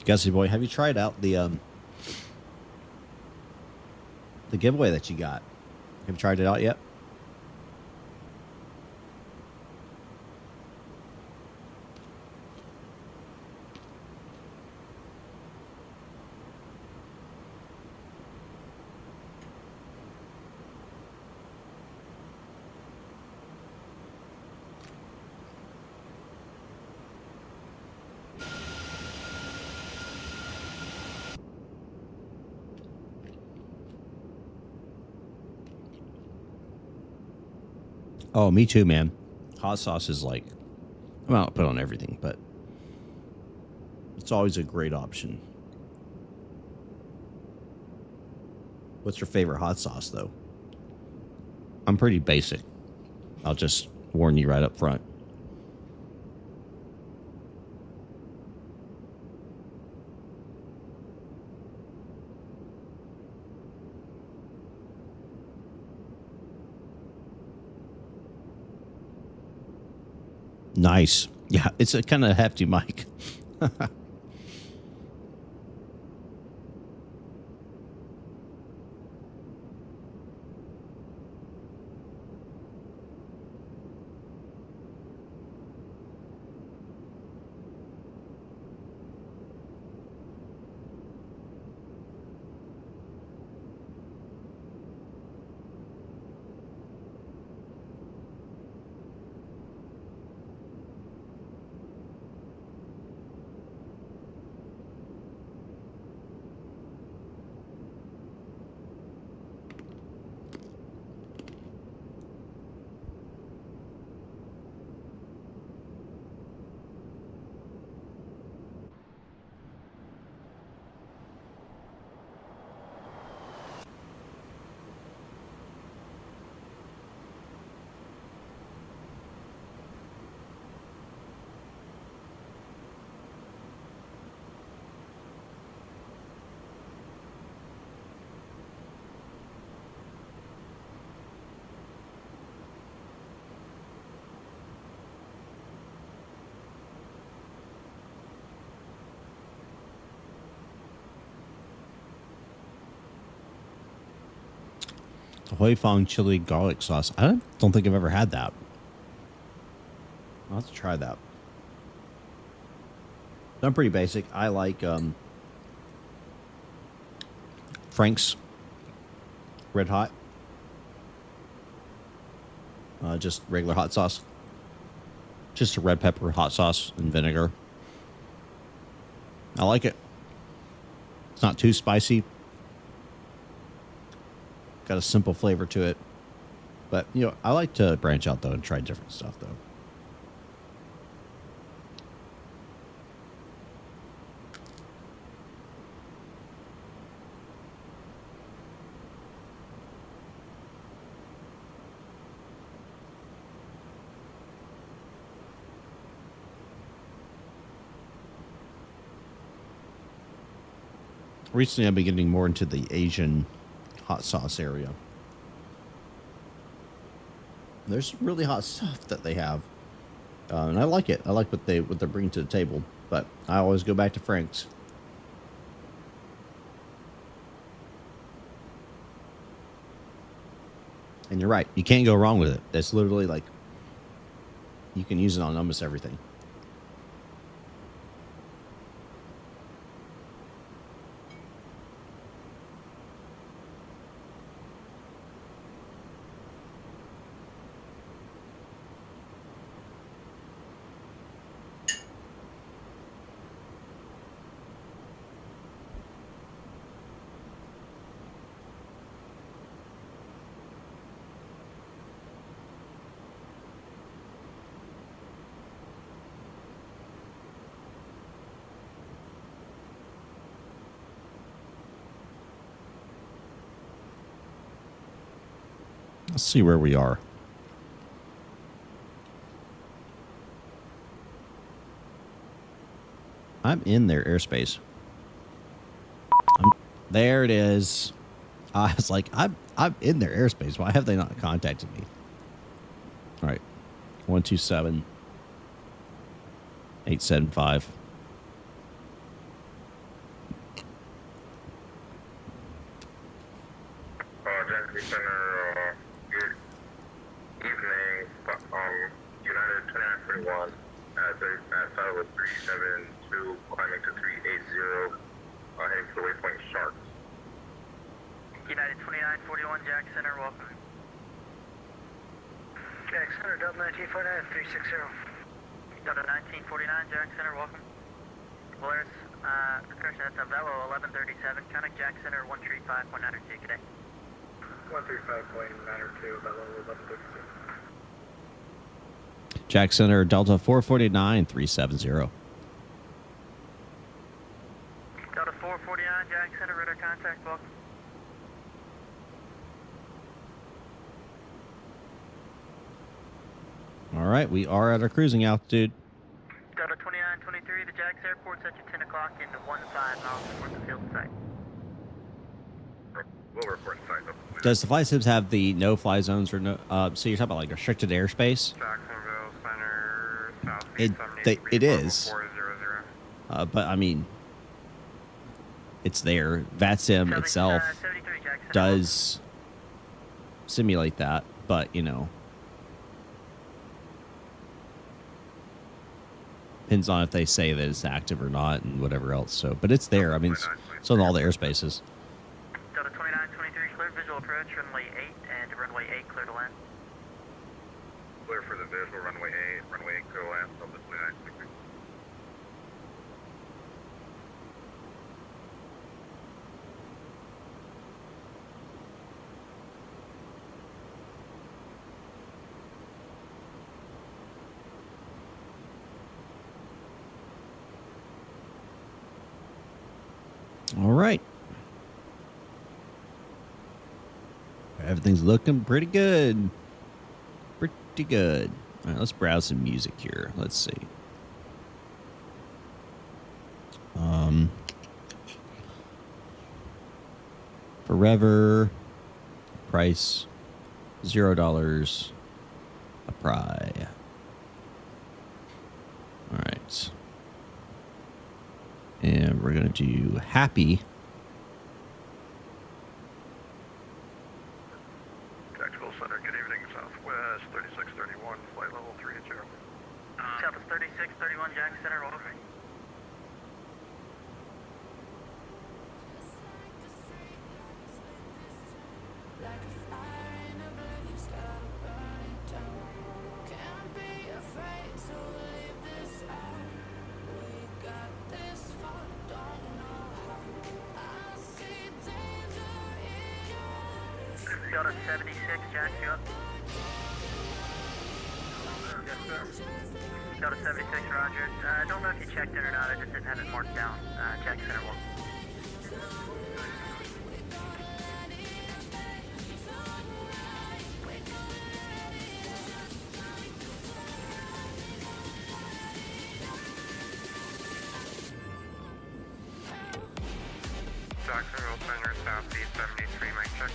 Gussie boy, have you tried out the giveaway that you got? Have you tried it out yet? Oh, me too, man. Hot sauce is like, well, I'll put on everything, but it's always a great option. What's your favorite hot sauce, though? I'm pretty basic. I'll just warn you right up front. Nice. Yeah, it's a kind of hefty mic. Hoi Fong chili garlic sauce. I don't think I've ever had that. I'll have to try that. I'm pretty basic. I like Frank's Red Hot. Just regular hot sauce. Just a red pepper, hot sauce, and vinegar. I like it. It's not too spicy. Got a simple flavor to it. But, you know, I like to branch out, though, and try different stuff, though. Recently, I've been getting more into the Asian hot sauce area. There's really hot stuff that they have, and I like it. I like what they're bringing to the table. But I always go back to Frank's. And you're right. You can't go wrong with it. It's literally like you can use it on almost everything. Let's see where we are. I'm in their airspace. There it is. I was like, I'm in their airspace. Why have they not contacted me? All right. 127 875. Center, good evening. United 2941 at Tower 372, climbing to 380, heading to the waypoint Sharks. United 2941, Jack Center, welcome. Jack Center, Delta 1949, 360. Delta 1949, Jack Center, welcome. Polaris, correction, that's a Velo 1137, contact Jack Center 135.92 today. 135.902, Velo 1136. Jack Center, Delta 449-370. Delta 449, Jack Center, Rudder contact, welcome. All right, we are at our cruising altitude. Delta 2923, the Jack's Airport set you 10 o'clock into 15 miles north of field site. We'll report site. Does the flight sims have the no-fly zones or no? So you're talking about like restricted airspace? Jacksonville Center, southeast It is. 400. But I mean, it's there. VATSIM itself 73, Jack Center, does simulate that, but you know, depends on if they say that it's active or not and whatever else. So, but it's there. I mean, it's on all the airspaces. Delta 2923, clear visual approach, runway 8, and runway 8 clear to land. Clear for the visual, runway 8, runway 8, go land, Delta 2923. All right. Everything's looking pretty good. Pretty good. All right, let's browse some music here. Let's see. Forever. Price $0. A pry. All right. And we're going to do Happy. Jacksonville Center, good evening, Southwest 3631, flight level 380. Southwest 3631, Jack Center, welcome. Delta 76, Jack, you up? Yes, sir. Delta 76, roger. I don't know if you checked in or not, I just didn't have it marked down. Jack Center, welcome. Jacksonville Center, southeast 73, mic check.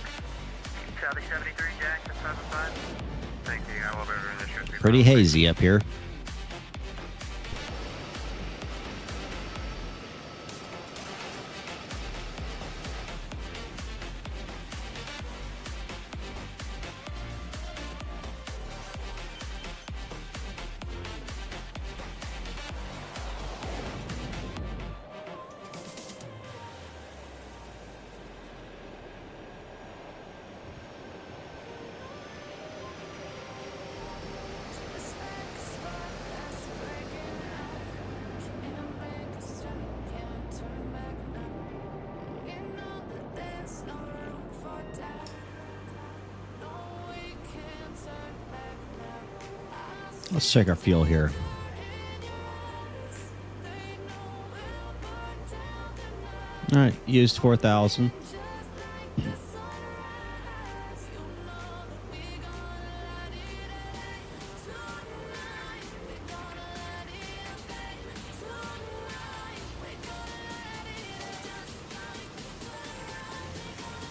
Southeast 73, Jack, that's 505. Thank you, elevator initiative. Pretty hazy up here. Let's check our fuel here. All right, used 4,000.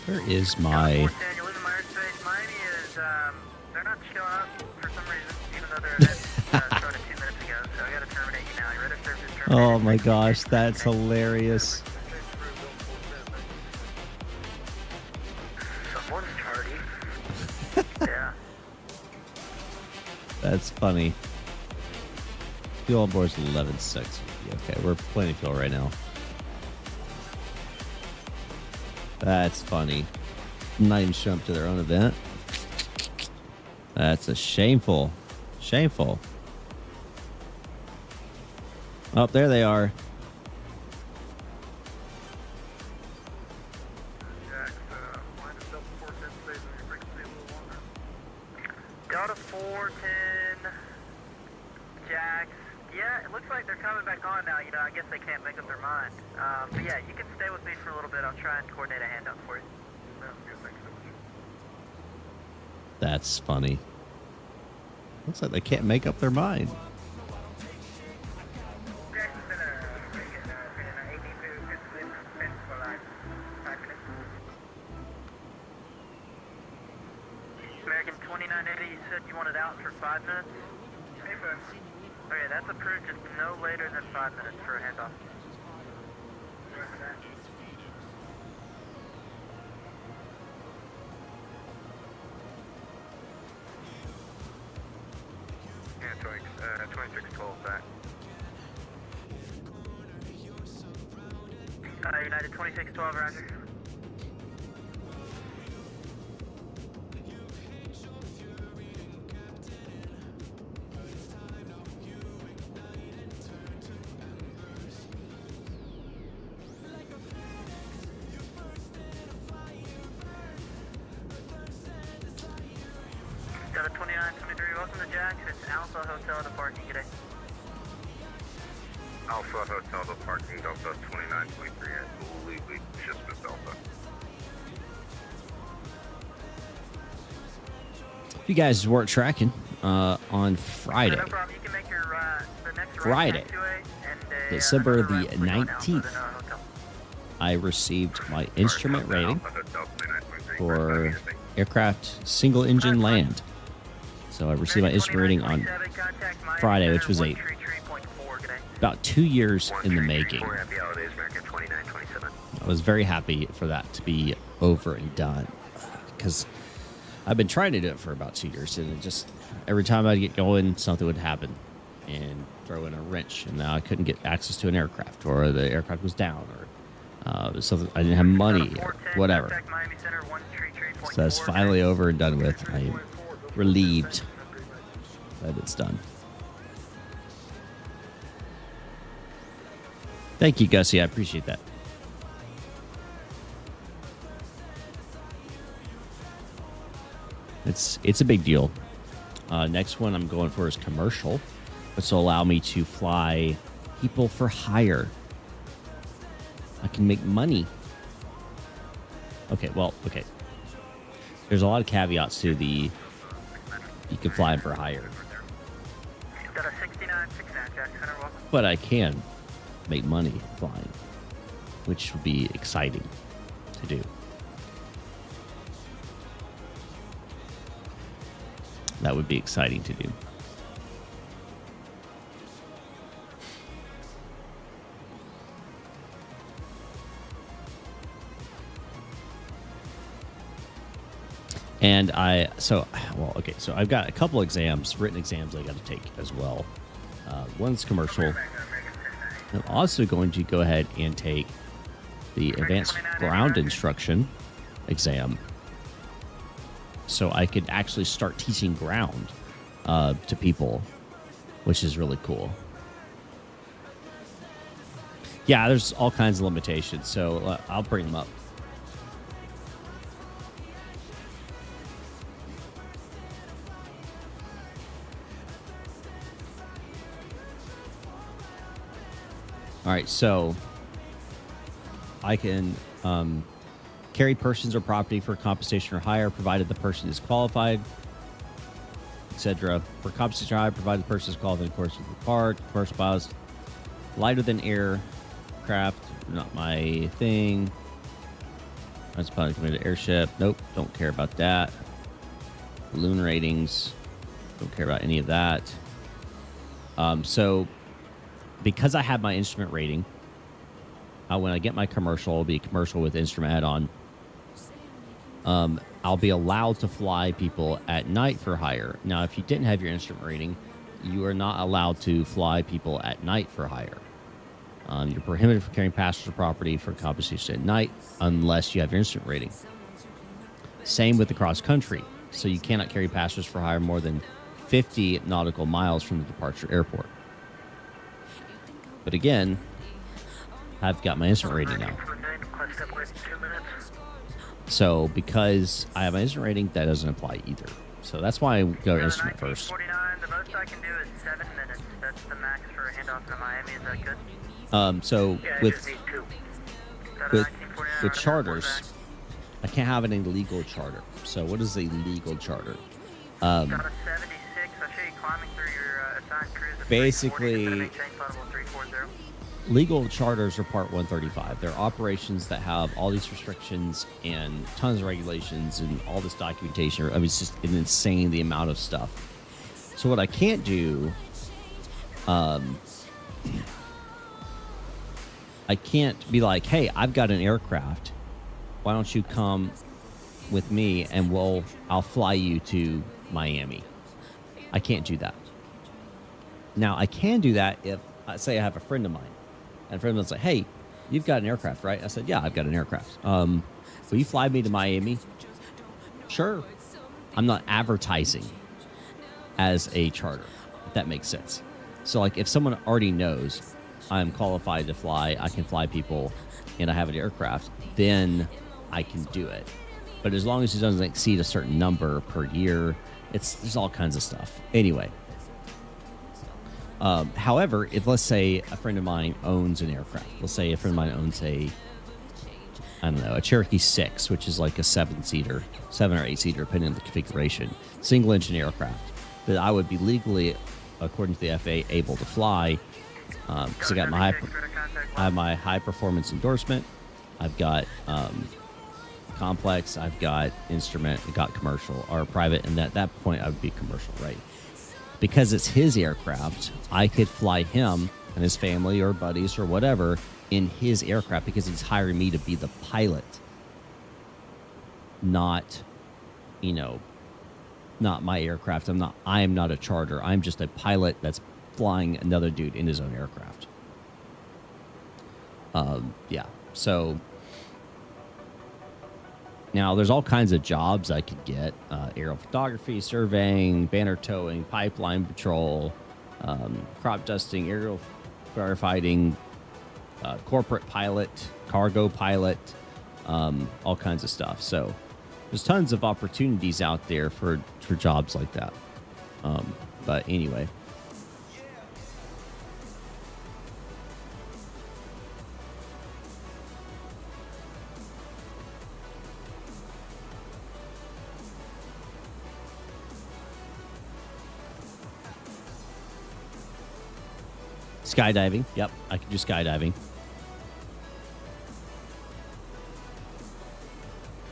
Where is my... You're losing my airspace. Miami is, they're not showing up for some reason, even though their event started 2 minutes ago, so I gotta terminate you now. Your Rudder service is terminated. Oh my gosh, that's hilarious. Someone's tardy. Yeah. That's funny. Fuel on board is 11.6. Okay, we're plenty of fuel right now. That's funny. Not even showing up to their own event. That's a shameful. Shameful. Oh, there they are. Jax, minus Delta 410 stays on your frequency a little longer. Delta 410, Jax. Yeah, it looks like they're coming back on now. You know, I guess they can't make up their mind. But yeah, you can stay with me for a little bit. I'll try and coordinate a handoff for you. That's funny. Looks like they can't make up their mind. American 2980, you said you wanted out for 5 minutes? Okay, that's approved just no later than 5 minutes for a handoff. Yeah, 2612 back. United 2612, roger. Delta 2923, welcome to Jax. It's Alpha Hotel to parking today. Alpha Hotel to parking, Delta 2923. I believe we just missed Alpha. If you guys weren't tracking, on Friday, No problem. You can make your the next Friday, December the 19th, I received my instrument rating for aircraft single engine land. So I received my instrument rating on Friday, which was about 2 years in the making. I was very happy for that to be over and done, because I've been trying to do it for about 2 years, and it just every time I'd get going, something would happen and throw in a wrench, and now I couldn't get access to an aircraft, or the aircraft was down, or something. I didn't have money, or whatever. So that's finally over and done with. I am relieved that it's done. Thank you, Gussie. I appreciate that. It's a big deal. Next one I'm going for is commercial, which will allow me to fly people for hire. I can make money. Okay. There's a lot of caveats to the you can fly them for hire. But I can make money flying, which would be exciting to do. That would be exciting to do. And so I've got a couple exams, written exams I got to take as well. One's commercial. I'm also going to go ahead and take the advanced ground instruction exam, so I could actually start teaching ground to people, which is really cool. Yeah, there's all kinds of limitations, so I'll bring them up. All right, so I can carry persons or property for compensation or hire, provided the person is qualified, etc. For compensation or hire, provided the person is qualified in accordance with the part. Commercial pilots, lighter than aircraft, not my thing. That's pilot committed airship. Nope, don't care about that. Balloon ratings, don't care about any of that. So because I have my instrument rating, when I get my commercial, it'll be a commercial with instrument add-on. I'll be allowed to fly people at night for hire. Now, if you didn't have your instrument rating, you are not allowed to fly people at night for hire. You're prohibited from carrying passenger property for compensation at night unless you have your instrument rating. Same with the cross country. So you cannot carry passengers for hire more than 50 nautical miles from the departure airport. But again, I've got my instrument rating now. So because I have my instrument rating, that doesn't apply either. So that's why I go to instrument first. I can do is 7 minutes. That's the max for a handoff to Miami. Is that good? So Yeah, I with just need 2. with charters, I can't have an illegal charter. So what is a legal charter? Got a 76. I'll show you climbing through your assigned cruise. at 340, Basically, gonna maintain flight level 340. legal charters are Part 135. They're operations that have all these restrictions and tons of regulations and all this documentation. I mean, it's just an insane the amount of stuff. So what I can't do, I can't be like, hey, I've got an aircraft. Why don't you come with me and I'll fly you to Miami. I can't do that. Now, I can do that if, say I have a friend of mine. And a friend of mine's like, hey, you've got an aircraft, right? I said, yeah, I've got an aircraft. Will you fly me to Miami? Sure. I'm not advertising as a charter, if that makes sense. So, like, if someone already knows I'm qualified to fly, I can fly people, and I have an aircraft, then I can do it. But as long as it doesn't exceed a certain number per year, there's all kinds of stuff. Anyway. However, if let's say a friend of mine owns an aircraft, let's say a friend of mine owns a Cherokee 6, which is like a 7-seater, 7 or 8-seater, depending on the configuration, single engine aircraft that I would be legally, according to the FAA, able to fly, because I have my high performance endorsement, I've got complex, I've got instrument, I've got commercial or private, and at that point I would be commercial, right? Because it's his aircraft, I could fly him and his family or buddies or whatever in his aircraft because he's hiring me to be the pilot, not my aircraft. I am not a charter. I'm just a pilot that's flying another dude in his own aircraft. Yeah. So now there's all kinds of jobs I could get: aerial photography, surveying, banner towing, pipeline patrol, crop dusting, aerial firefighting, corporate pilot, cargo pilot, all kinds of stuff. So there's tons of opportunities out there for jobs like that. But anyway. Skydiving. Yep, I can do skydiving.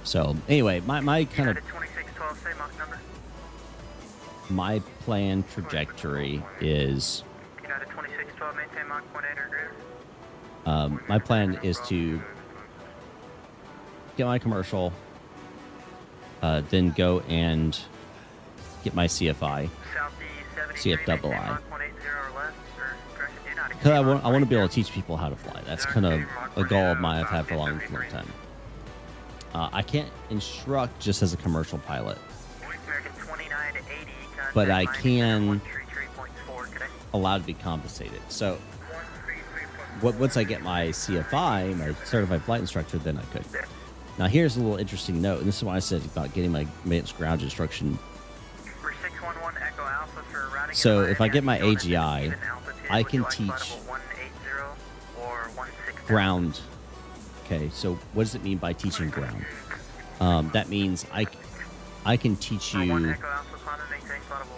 So anyway, my kind of my plan trajectory is my plan is to get my commercial, then go and get my CFI, CFII. Because I want to be able to teach people how to fly. That's kind of a goal of mine I've had for a long time. I can't instruct just as a commercial pilot, but I can allow to be compensated. So once I get my CFI, my certified flight instructor, then I could. Now here's a little interesting note, and this is why I said about getting my advanced ground instruction. So if I get my AGI, I can teach ground. Okay, so what does it mean by teaching ground? That means I can teach you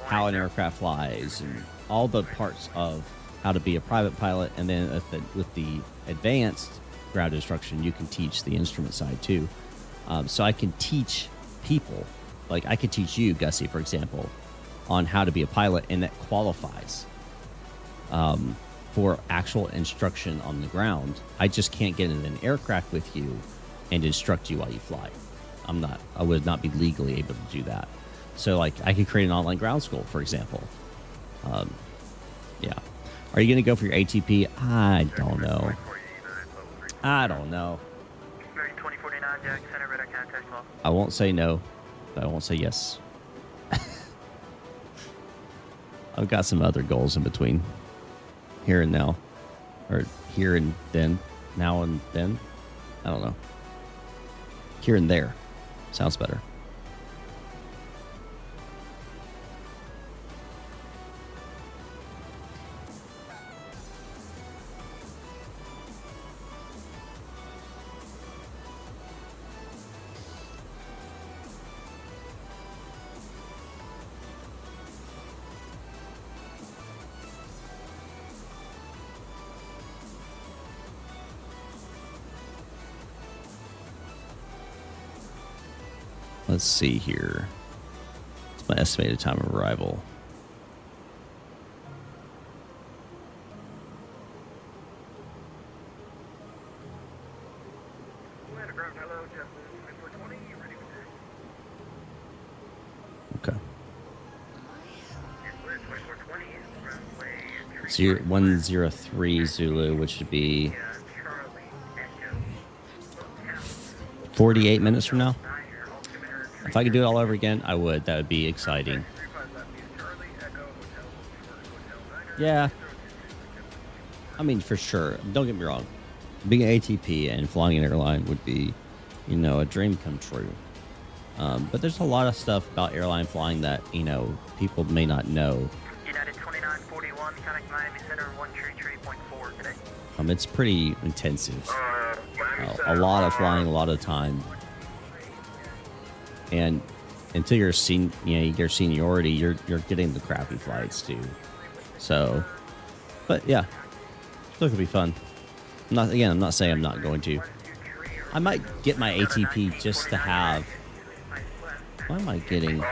how an aircraft flies and all the parts of how to be a private pilot, and then with the advanced ground instruction, you can teach the instrument side too. So I can teach people, like I could teach you, Gussie, for example, on how to be a pilot, and that qualifies for actual instruction on the ground. I just can't get in an aircraft with you and instruct you while you fly. I would not be legally able to do that. So like I could create an online ground school, for example. Yeah. Are you going to go for your ATP? I don't know. I won't say no, but I won't say yes. I've got some other goals in between. Here and now. Or here and then. Now and then. I don't know. Here and there. Sounds better. Let's see here. It's my estimated time of arrival. Okay. So you're 103 Zulu, which would be 48 minutes from now. If I could do it all over again, I would. That would be exciting. Yeah. I mean, for sure. Don't get me wrong. Being an ATP and flying an airline would be, you know, a dream come true. But there's a lot of stuff about airline flying that, you know, people may not know. United 2941, contact Miami Center 133.4 today. It's pretty intensive. A lot of flying, a lot of time. And until you're your seniority, you're getting the crappy flights too. So, but yeah, still could be fun. I'm not saying I'm not going to. I might get my ATP just to have. Why am I getting? I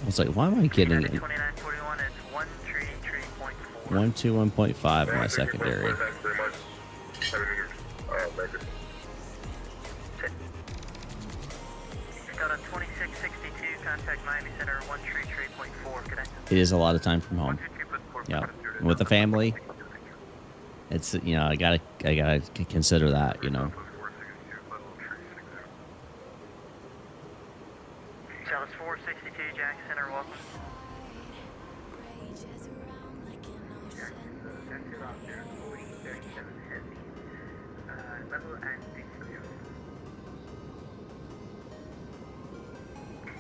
was like, why am I getting it? 2941 is 133.4. 121.5 in my secondary. Delta 2662, contact Miami Center 133.4 today. It is a lot of time from home. Yeah, with the family, it's, you know, I gotta consider that, you know. Dallas 462, Jack Center, welcome.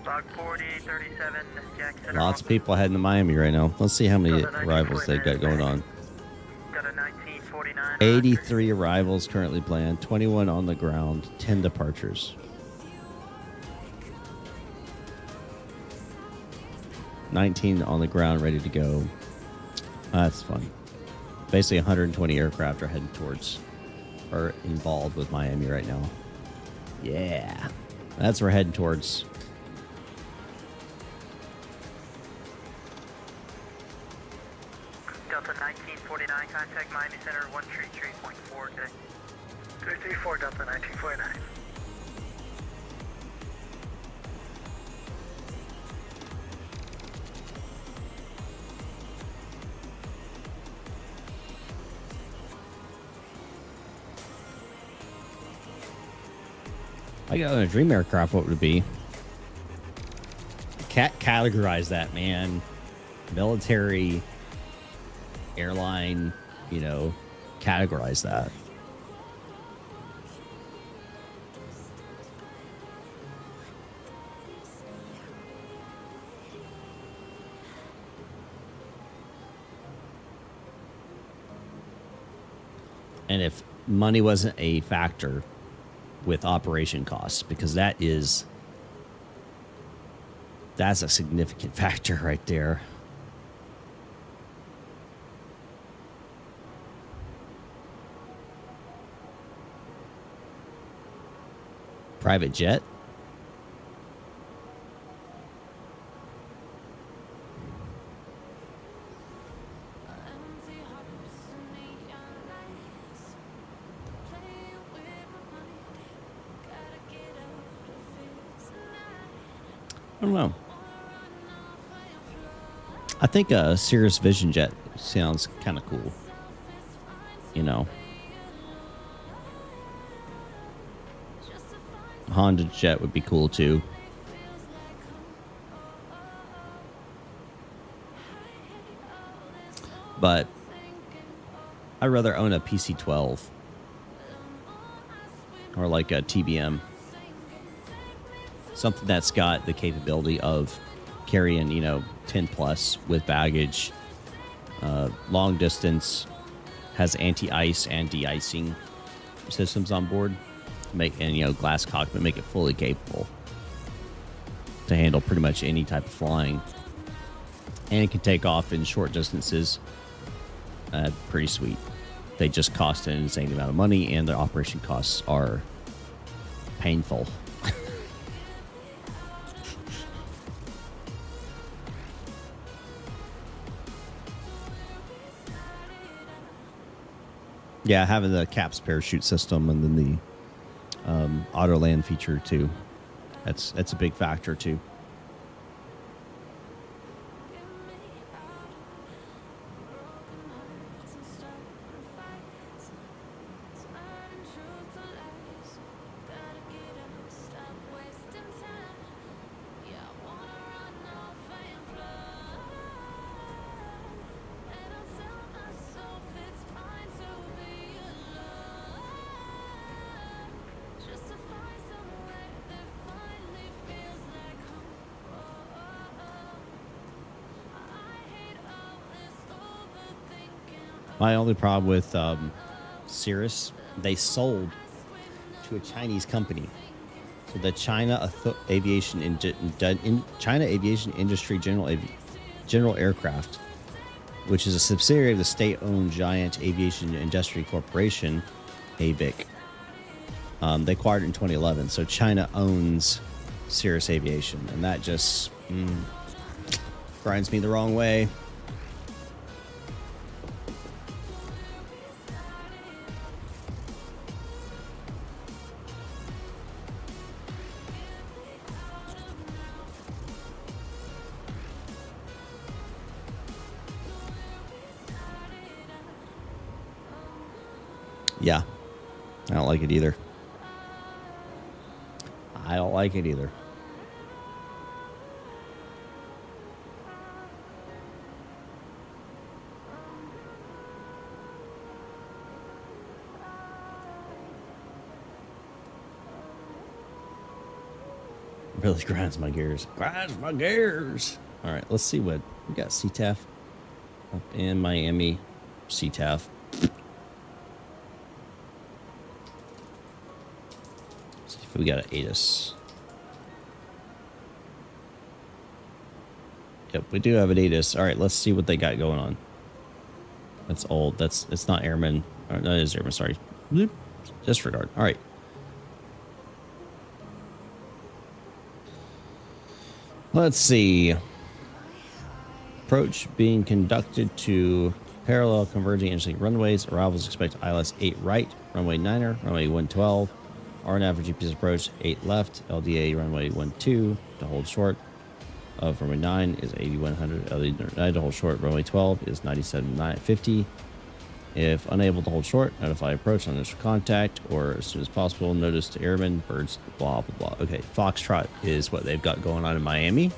Log 4037, Jack Center. Lots of people heading to Miami right now. Let's see how many arrivals they've got going on. Got a 1949. 83 arrivals currently planned, 21 on the ground, 10 departures. 19 on the ground, ready to go. That's fun. Basically, 120 aircraft are heading towards, or involved with Miami right now. Yeah, that's where we're heading towards. Delta 1949, contact Miami Center 133.4 today. 334, Delta 1949. I got on a dream aircraft, what would it be? Categorize that, man. Military, airline, you know, categorize that. And if money wasn't a factor with operation costs, because that's a significant factor right there. Private jet. I don't know. I think a Cirrus Vision Jet sounds kind of cool. You know. Honda Jet would be cool too. But I'd rather own a PC-12 or like a TBM. Something that's got the capability of carrying, you know, 10 plus with baggage, long distance, has anti-ice and de-icing systems on board, and, you know, glass cockpit, make it fully capable to handle pretty much any type of flying, and it can take off in short distances. Pretty sweet. They just cost an insane amount of money, and the operation costs are painful. Yeah, having the CAPS parachute system and then the auto land feature too. That's a big factor too. My only problem with Cirrus, they sold to a Chinese company. So the China Aviation Industry General Aircraft, which is a subsidiary of the state-owned Giant Aviation Industry Corporation, AVIC. They acquired it in 2011. So China owns Cirrus Aviation, and that just grinds me the wrong way. Yeah, I don't like it either. I don't like it either. Really grinds my gears. Grinds my gears. All right, let's see what we got. CTAF up in Miami. CTAF. We got an ATIS. Yep, we do have an ATIS. All right, let's see what they got going on. That's old. It's not airman. Or, no, it is airman. Sorry. Bloop. Disregard. All right. Let's see. Approach being conducted to parallel converging interstate runways. Arrivals expect ILS 8 right, runway 9er, runway 112. RNAV for GPS approach 8 left, LDA runway 12 to hold short of runway 9 is 8100, LDA 9 to hold short, runway 12 is 9750. If unable to hold short, notify approach on initial contact or as soon as possible, notice to airmen, birds, blah, blah, blah. Okay, Foxtrot is what they've got going on in Miami.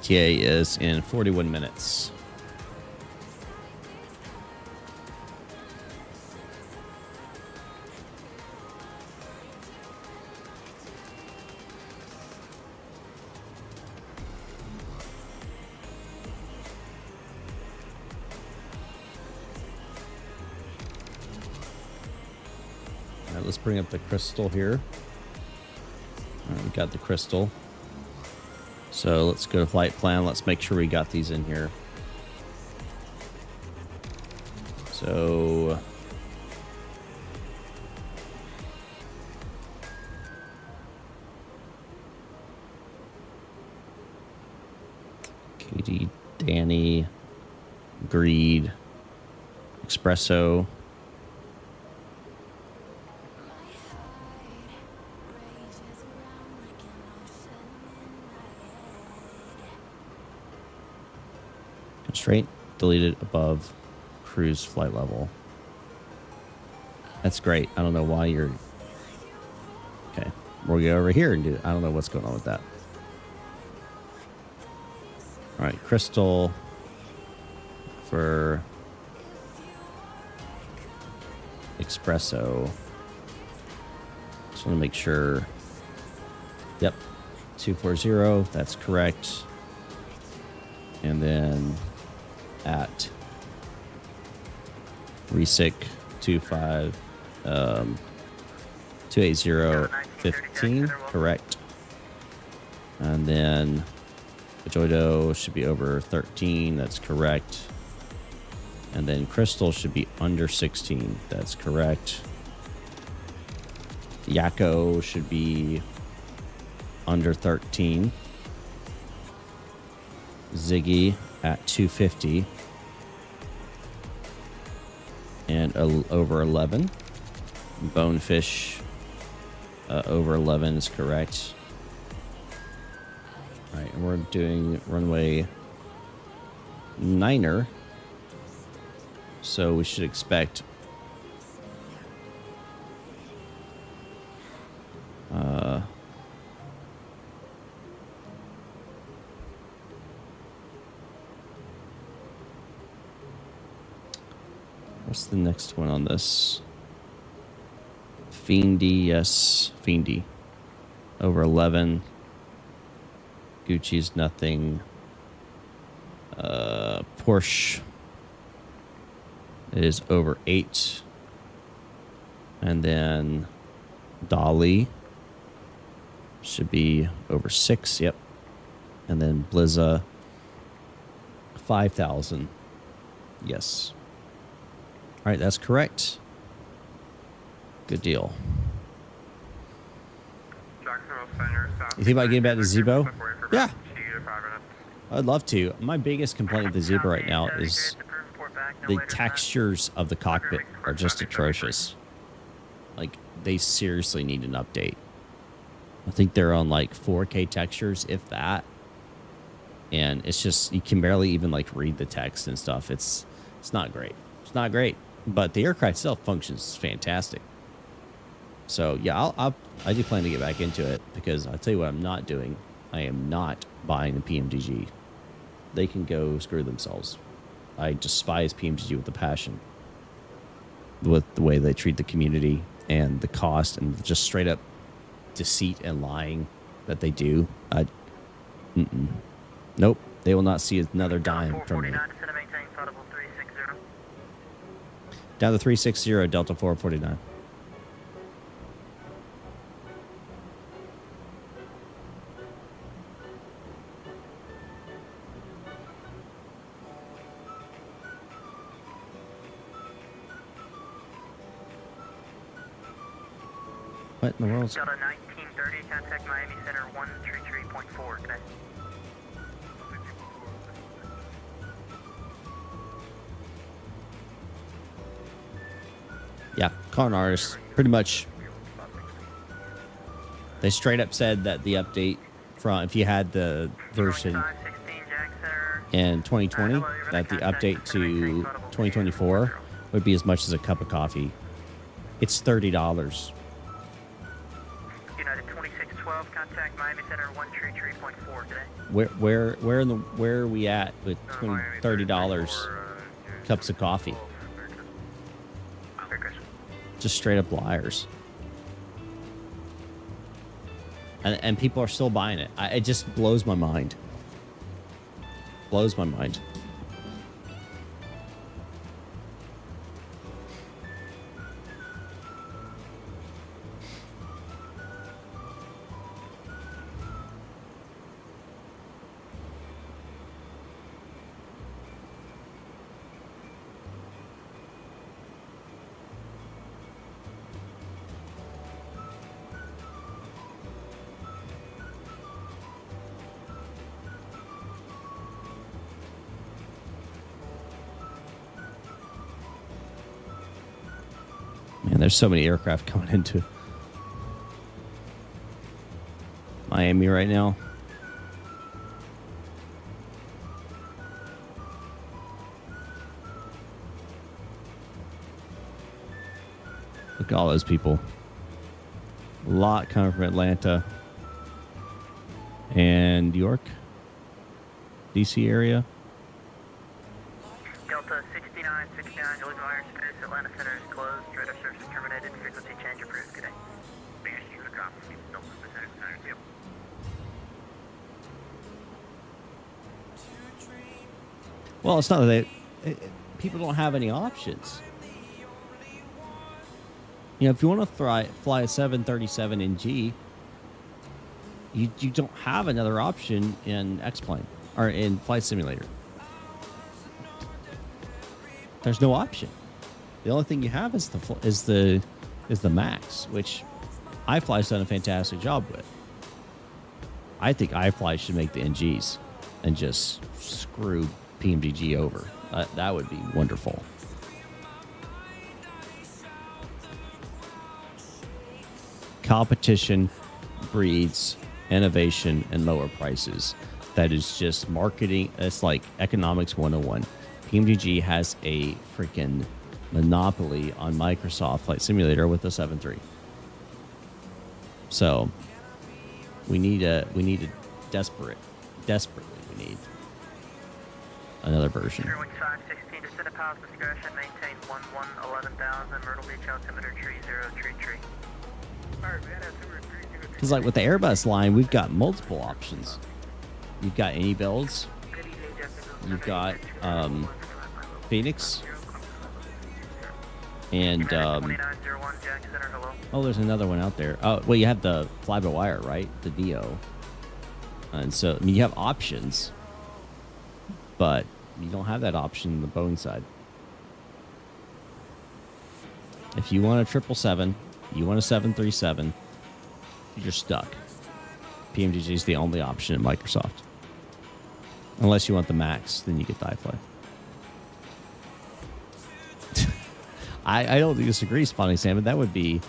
TA is in 41 minutes. All right, let's bring up the crystal here. All right, we got the crystal. So let's go to flight plan. Let's make sure we got these in here. So Katie, Danny, Greed, Espresso. Constraint deleted above cruise flight level. That's great. I don't know why you're... Okay. We'll go over here and do it. I don't know what's going on with that. All right. Crystal for Espresso. Just want to make sure. Yep. 240. That's correct. And then at Resic 28015, correct. And then Joydo should be over 13. That's correct. And then Crystal should be under 16. That's correct. Yakko should be under 13. Ziggy at 250. And over 11. Bonefish over 11 is correct. All right, and we're doing runway 9er. So we should expect what's the next one on this? Fiendy, yes, Fiendy. Over 11. Gucci's nothing. Porsche is over 8. And then Dolly should be over 6. Yep. And then Blizza 5,000. Yes. All right, that's correct. Good deal. You think about getting back to Zebo? Yeah. I'd love to. My biggest complaint with the Zebra right now is the textures of the cockpit are just atrocious. Like, they seriously need an update. I think they're on like 4K textures, if that. And it's just, you can barely even like read the text and stuff. It's not great. It's not great. But the aircraft itself functions fantastic. So yeah, I do plan to get back into it, because I'll tell you what I'm not doing. I am not buying the PMDG. They can go screw themselves. I despise PMDG with a passion. With the way they treat the community and the cost and just straight up deceit and lying that they do. Nope. They will not see another dime from me. Down to 360, Delta 449. What in the world? Delta 1930, contact Miami Center 133.4 today. Yeah, con artists, pretty much. They straight up said that the update from, if you had the version in 2020, that the update to 2024 would be as much as a cup of coffee. It's $30. United 2612, contact Miami Center 133.4 today. Where are we at with $30 cups of coffee? Just straight up liars. And people are still buying it. It just blows my mind. Blows my mind. Man, there's so many aircraft coming into Miami right now. Look at all those people. A lot coming from Atlanta and New York, DC area. Delta 6969, illegal iron space, Atlanta Center is closed, radar service terminated, frequency change approved today. Well, it's not that people don't have any options. You know, if you want to fly a 737 NG, you don't have another option in X-Plane. or in Flight Simulator. There's no option. The only thing you have is the Max, which iFly's done a fantastic job with. I think iFly should make the NGs and just screw PMGG over. That would be wonderful. Competition breeds innovation and lower prices. That is just marketing. It's like economics 101. PMGG has a freaking monopoly on Microsoft Flight Simulator with the 7.3. So we need a desperately we need another version. Airwing 516, descend at pilot's discretion, maintain 11,000, Myrtle Beach altimeter 3033. Because like with the Airbus line, we've got multiple options. You've got any builds. You've got Phoenix. And oh, there's another one out there. Oh, well, you have the fly-by-wire, right? The Neo. And so, I mean, you have options, but you don't have that option on the Boeing side. If you want a 777, you want a 737, you're stuck. PMGG is the only option at Microsoft. Unless you want the Max, then you get the iFly. I don't disagree, Spawning Salmon. That would be...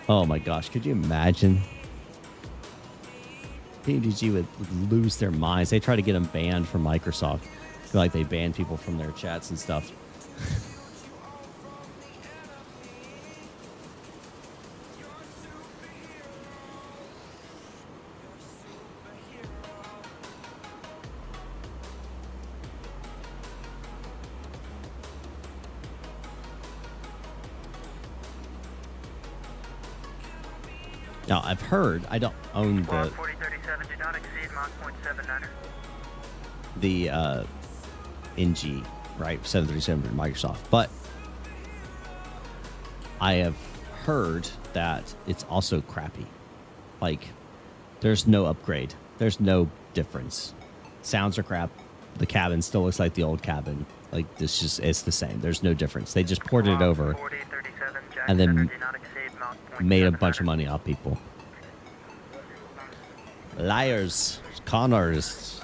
Oh my gosh, could you imagine? PMGG would lose their minds. They try to get them banned from Microsoft. I feel like they ban people from their chats and stuff. Now, I've heard, I don't own the 4037, do not exceed Mach 0.79er. the NG, right? 737 from Microsoft. But I have heard that it's also crappy. Like, there's no upgrade. There's no difference. Sounds are crap. The cabin still looks like the old cabin. Like, it's the same. There's no difference. They just ported it over and then made a bunch of money off people. Liars. Con artists.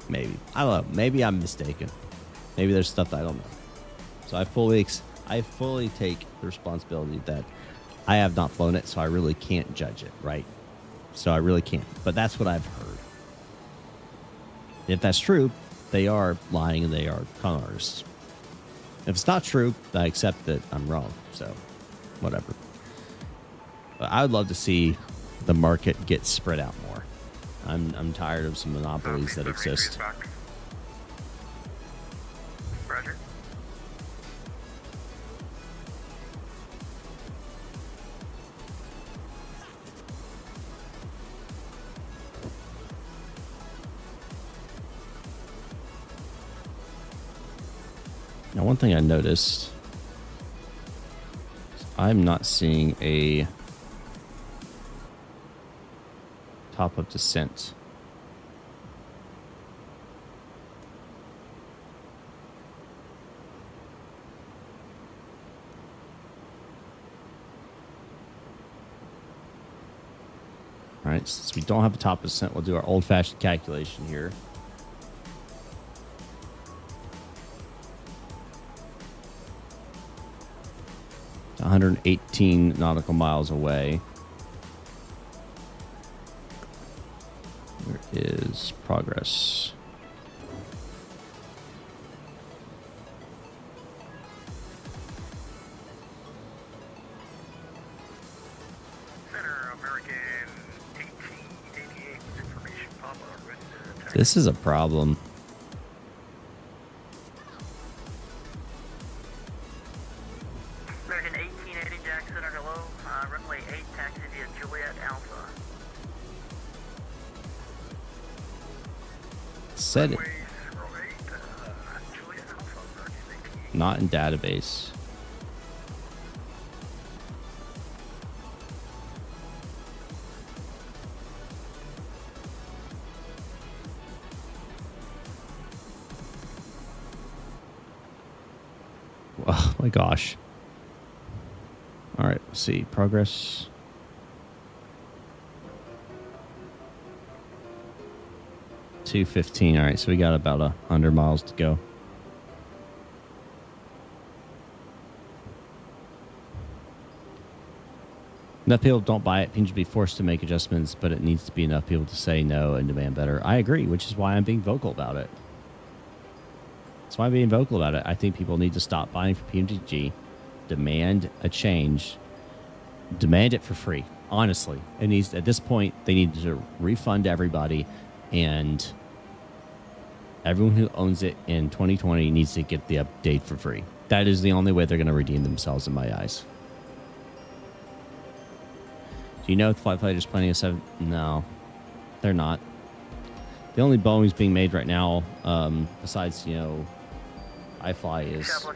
Maybe. I don't know. Maybe I'm mistaken. Maybe there's stuff that I don't know. So I fully take the responsibility that I have not flown it, so I really can't judge it, right? So I really can't. But that's what I've heard. If that's true, they are lying and they are con artists. If it's not true, I accept that I'm wrong. So, whatever. But I would love to see the market get spread out more. I'm tired of some monopolies that exist. Roger. Now, one thing I noticed, I'm not seeing a top of descent. All right, since we don't have a top of descent, we'll do our old-fashioned calculation here. It's 118 nautical miles away. Where is progress? Center American 1888 with information Papa ready to attack. This is a problem. American 1880 Jack Center, hello. Runway 8, taxi via Juliet Alpha. Said it. Runway 08, Juliet Alpha, American 1888. Not in database. Oh my gosh. All right, let's see. Progress. $215. All right, so we got about 100 miles to go. Enough people don't buy it. People should be forced to make adjustments, but it needs to be enough people to say no and demand better. I agree, which is why I'm being vocal about it. That's why I'm being vocal about it. I think people need to stop buying for PMDG, demand a change, demand it for free. Honestly, it needs, at this point, they need to refund everybody, and everyone who owns it in 2020 needs to get the update for free. That is the only way they're going to redeem themselves in my eyes. Do you know if the flight fighter's planning a 7? No, they're not. The only Boeing's being made right now, besides, you know, iFly, is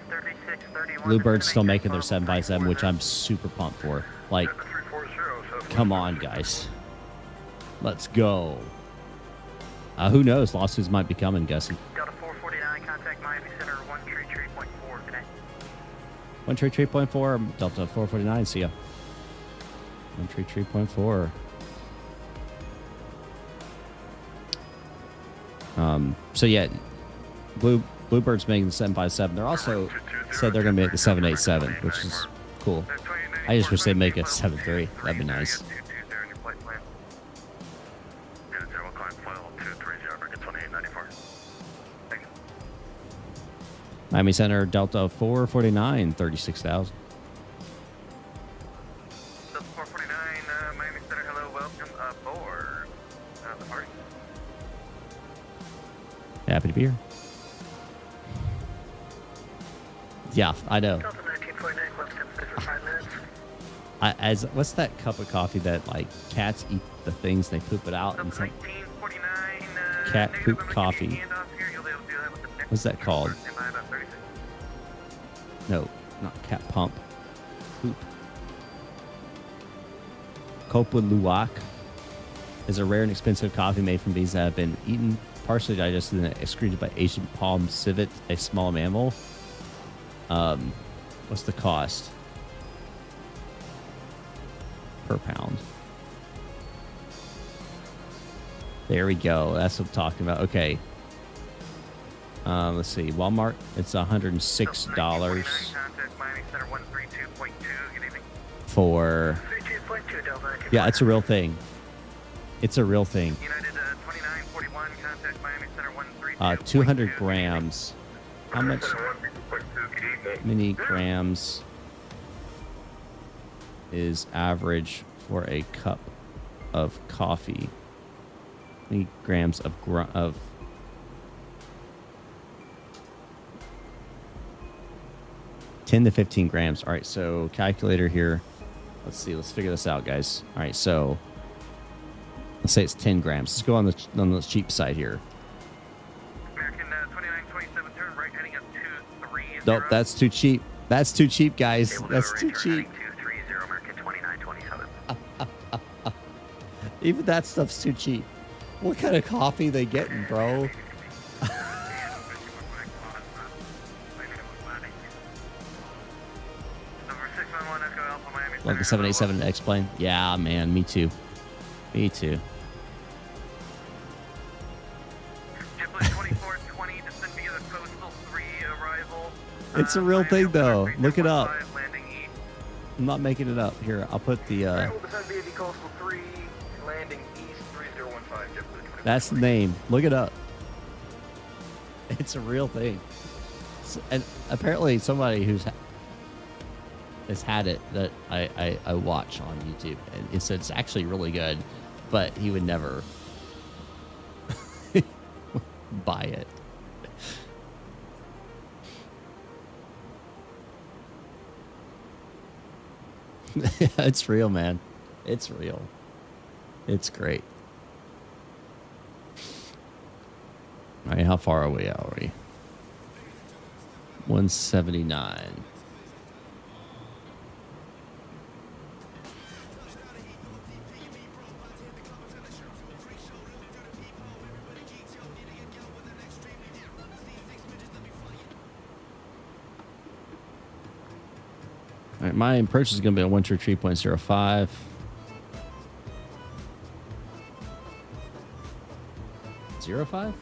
Bluebird's still making their 757, which I'm super pumped for. Like, come on, guys. Let's go. Who knows? Lawsuits might be coming, Gussie. Delta 449, contact Miami Center 133.4 today. 133.4, Delta 449, see ya. 133.4. So yeah, Bluebird's making the 757. They're also said they're going to make the 787, which is cool. I just wish they'd make a 73. That'd be nice. Miami Center, Delta 449, 36,000. Delta 449, Miami Center, hello, welcome aboard the party. Happy to be here. Yeah, I know. Delta 1949, close temperature for 5 minutes. As what's that cup of coffee that like cats eat the things, they poop it out, and some 1949, cat poop coffee. What's that called? No, not cat pump. Poop. Copa Luwak is a rare and expensive coffee made from beans that have been eaten, partially digested, and excreted by Asian palm civet, a small mammal. What's the cost per pound? There we go. That's what I'm talking about. Okay. Let's see. Walmart, it's $106 for. Yeah, it's a real thing. It's a real thing. 200 grams. How much? Many grams is average for a cup of coffee? How many grams of 10 to 15 grams. All right, so calculator here. Let's see. Let's figure this out, guys. All right, so let's say it's 10 grams. Let's go on the cheap side here. American 2927, turn right heading up 230. Nope, that's too cheap. That's too cheap, guys. That's too cheap. 230, American 2927. Even that stuff's too cheap. What kind of coffee they getting, bro? Like the 787 X-plane? Yeah, man, me too. Me too. It's a real thing, though. Look it up. I'm not making it up. Here, I'll put the... That's the name. Look it up. It's a real thing. And apparently somebody who's has had it that I watch on YouTube, and it said it's actually really good, but he would never buy it. It's real, man. It's real. It's great. All right, how far away are we? 179. right, my approach is going to be a 123.05. Zero 05?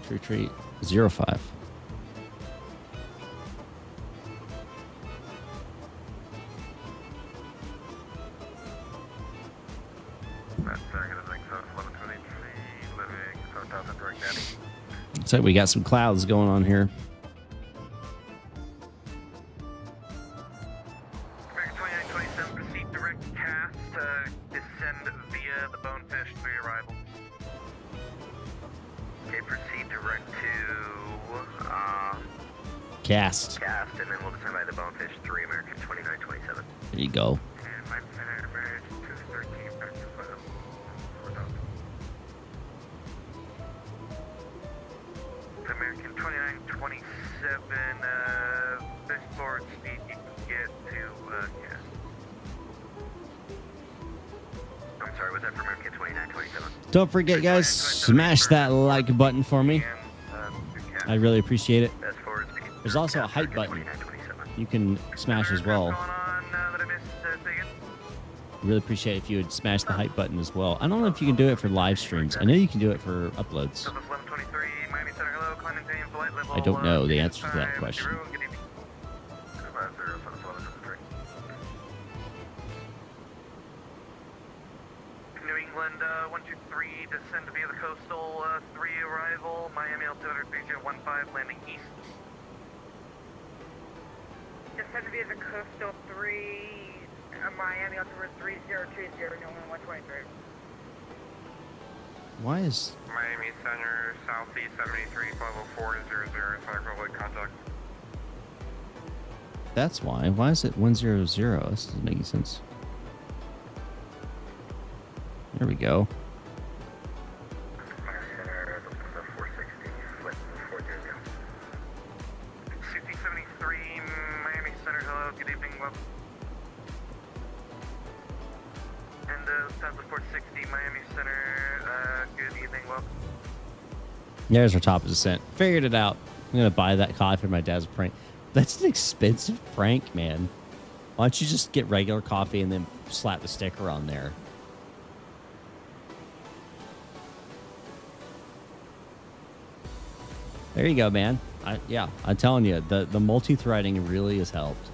133.05. That's gonna think so. 1123, living 7000 direct Danny. Looks like we got some clouds going on here. American 2927, proceed direct cast, descend via the Bonefish 3 arrival. Okay, proceed direct to, Cast. cast, and then we'll descend by the Bonefish 3, American 2927. There you go. And my center, bridge 213, back to 4000. American 2927, best forward speed you can get to, cast. I'm sorry, was that for American 2927? Don't forget, guys, smash that like button for me. I really appreciate it. Best forward speed. There's also a height button 2927. you can smash as well. What's going on that I missed, say again? Really appreciate if you would smash the hype button as well. I don't know if you can do it for live streams. I know you can do it for uploads. Southwest 1123, Miami Center, hello, climb and maintain flight level. I don't know the answer to that 25, question. 0, good evening. 250, Southwest 1123. New England, 123, descend via the coastal 3 arrival, Miami altimeter 3015, landing east. Descend via the coastal 3, Miami altimeter 3020, New England 123. Why is... Miami Center, southeast 73, 50400, Cyber contact. That's why. Why is it 100? This doesn't make any sense. There we go. Miami Center, 460, flight 400. CT 73, Miami Center, hello, good evening, welcome. And Southwest 460, Miami Center, good evening, welcome. There's our top of descent. Figured it out. I'm going to buy that coffee for my dad's prank. That's an expensive prank, man. Why don't you just get regular coffee and then slap the sticker on there? There you go, man. I'm telling you, the multi-threading really has helped.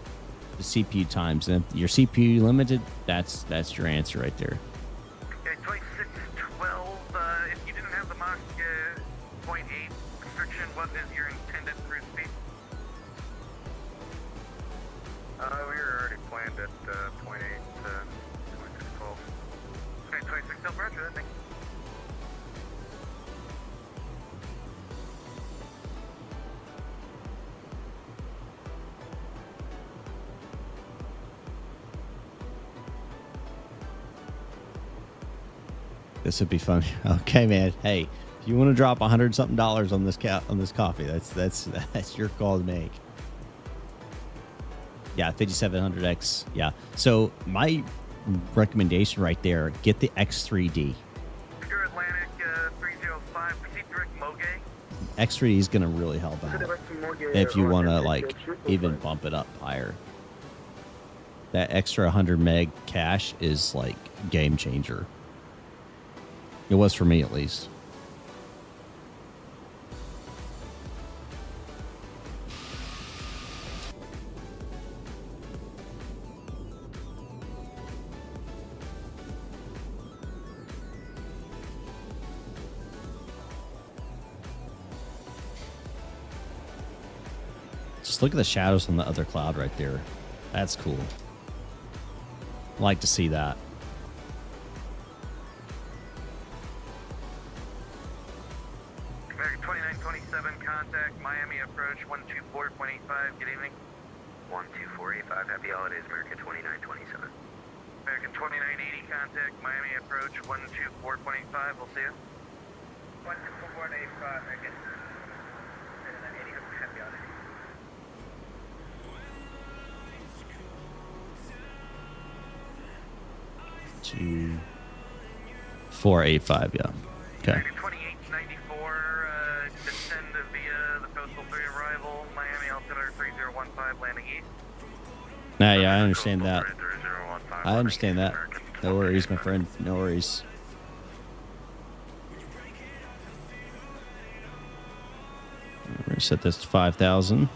The CPU times. And if your CPU limited, that's your answer right there. Okay, 2612, if you didn't have the Mach 0.8 restriction, what is your intended cruise speed? We were already planned at 0.8, 2612. Okay, 2612, roger that, thank you. This would be fun. Okay, man. Hey, if you want to drop $100-something on this coffee, that's your call to make. Yeah, 5700X. Yeah. So my recommendation right there: get the X3D. Pure Atlantic 305, proceed direct Moge. X3D is going to really help out if you want to like even bump it up higher. That extra 100 meg cache is like game changer. It was for me, at least. Just look at the shadows on the other cloud right there. That's cool. I like to see that. American 2927, contact Miami approach 124.85, good evening. 12485, happy holidays, American 2927. American 2980, contact Miami approach 124.85, we'll see you. 124.85, American 2980, happy holidays. 485, yeah. Okay. 2894, descend via the coastal 3 arrival, Miami altimeter 3015, landing east. Nah, yeah, I understand that. I understand that. No worries, my friend. No worries. We're going to set this to 5,000.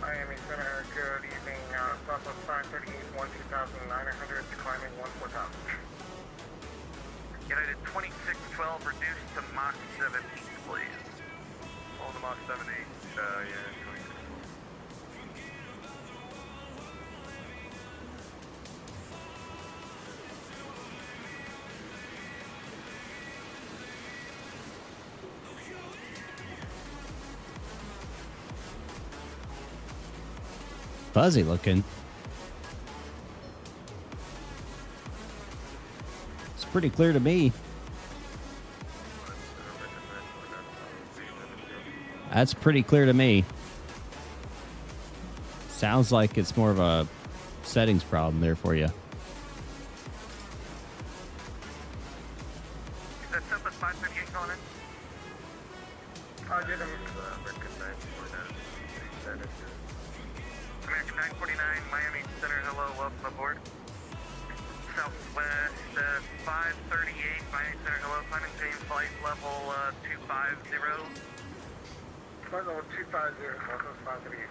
Miami Center, good evening. Southwest 538, 12,900, climbing 14,000. United 2612, reduced to Mach 7 east, please. Hold the Mach 7 east, yeah, 2612. Fuzzy looking. It's pretty clear to me. That's pretty clear to me. Sounds like it's more of a settings problem there for you. Is that Southwest 538 calling in? I'll get him. American 949, Miami Center, hello, welcome aboard. Southwest 538, Miami Center, hello, climbing James flight level 250. Flight level 250, Southwest 538.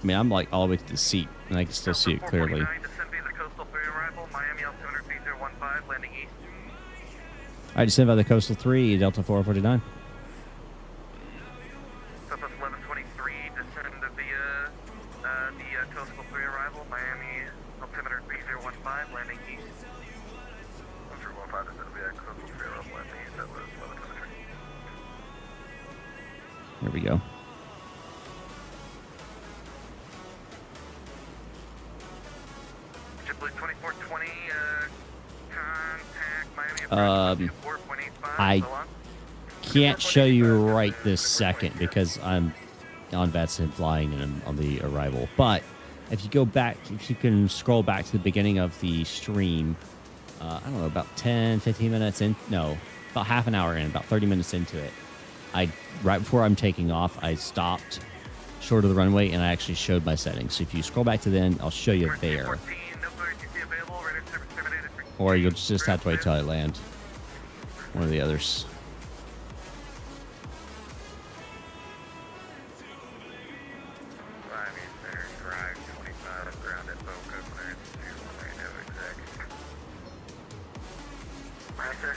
I mean, I'm like all the way to the seat, and I can still see it clearly. Descend via the coastal 3 arrival, Miami altimeter 3015, landing east. All right, descend by the coastal 3, Delta 449. Southwest 1123, descend via the coastal 3 arrival, Miami altimeter 3015, landing east. 1315, descend via coastal 3 arrival, landing east, that was 1123. Here we go. JetBlue 2420, contact Miami I can't show you right this second because I'm on VETS and flying and on the arrival. But if you go back, if you can scroll back to the beginning of the stream, I don't know, about 10, 15 minutes in, no, about half an hour in, about 30 minutes into it, right before I'm taking off, I stopped short of the runway and I actually showed my settings. So if you scroll back to then, I'll show you there. Or you'll just have to wait till I land. One of the others.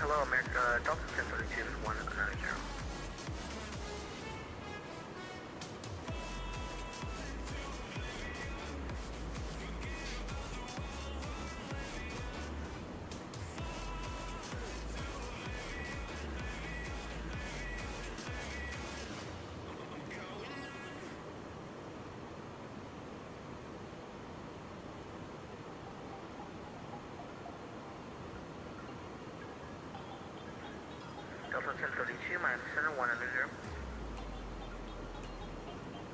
Hello, America. Delta 1032 is 190. Delta 1032, Miami Center, 190.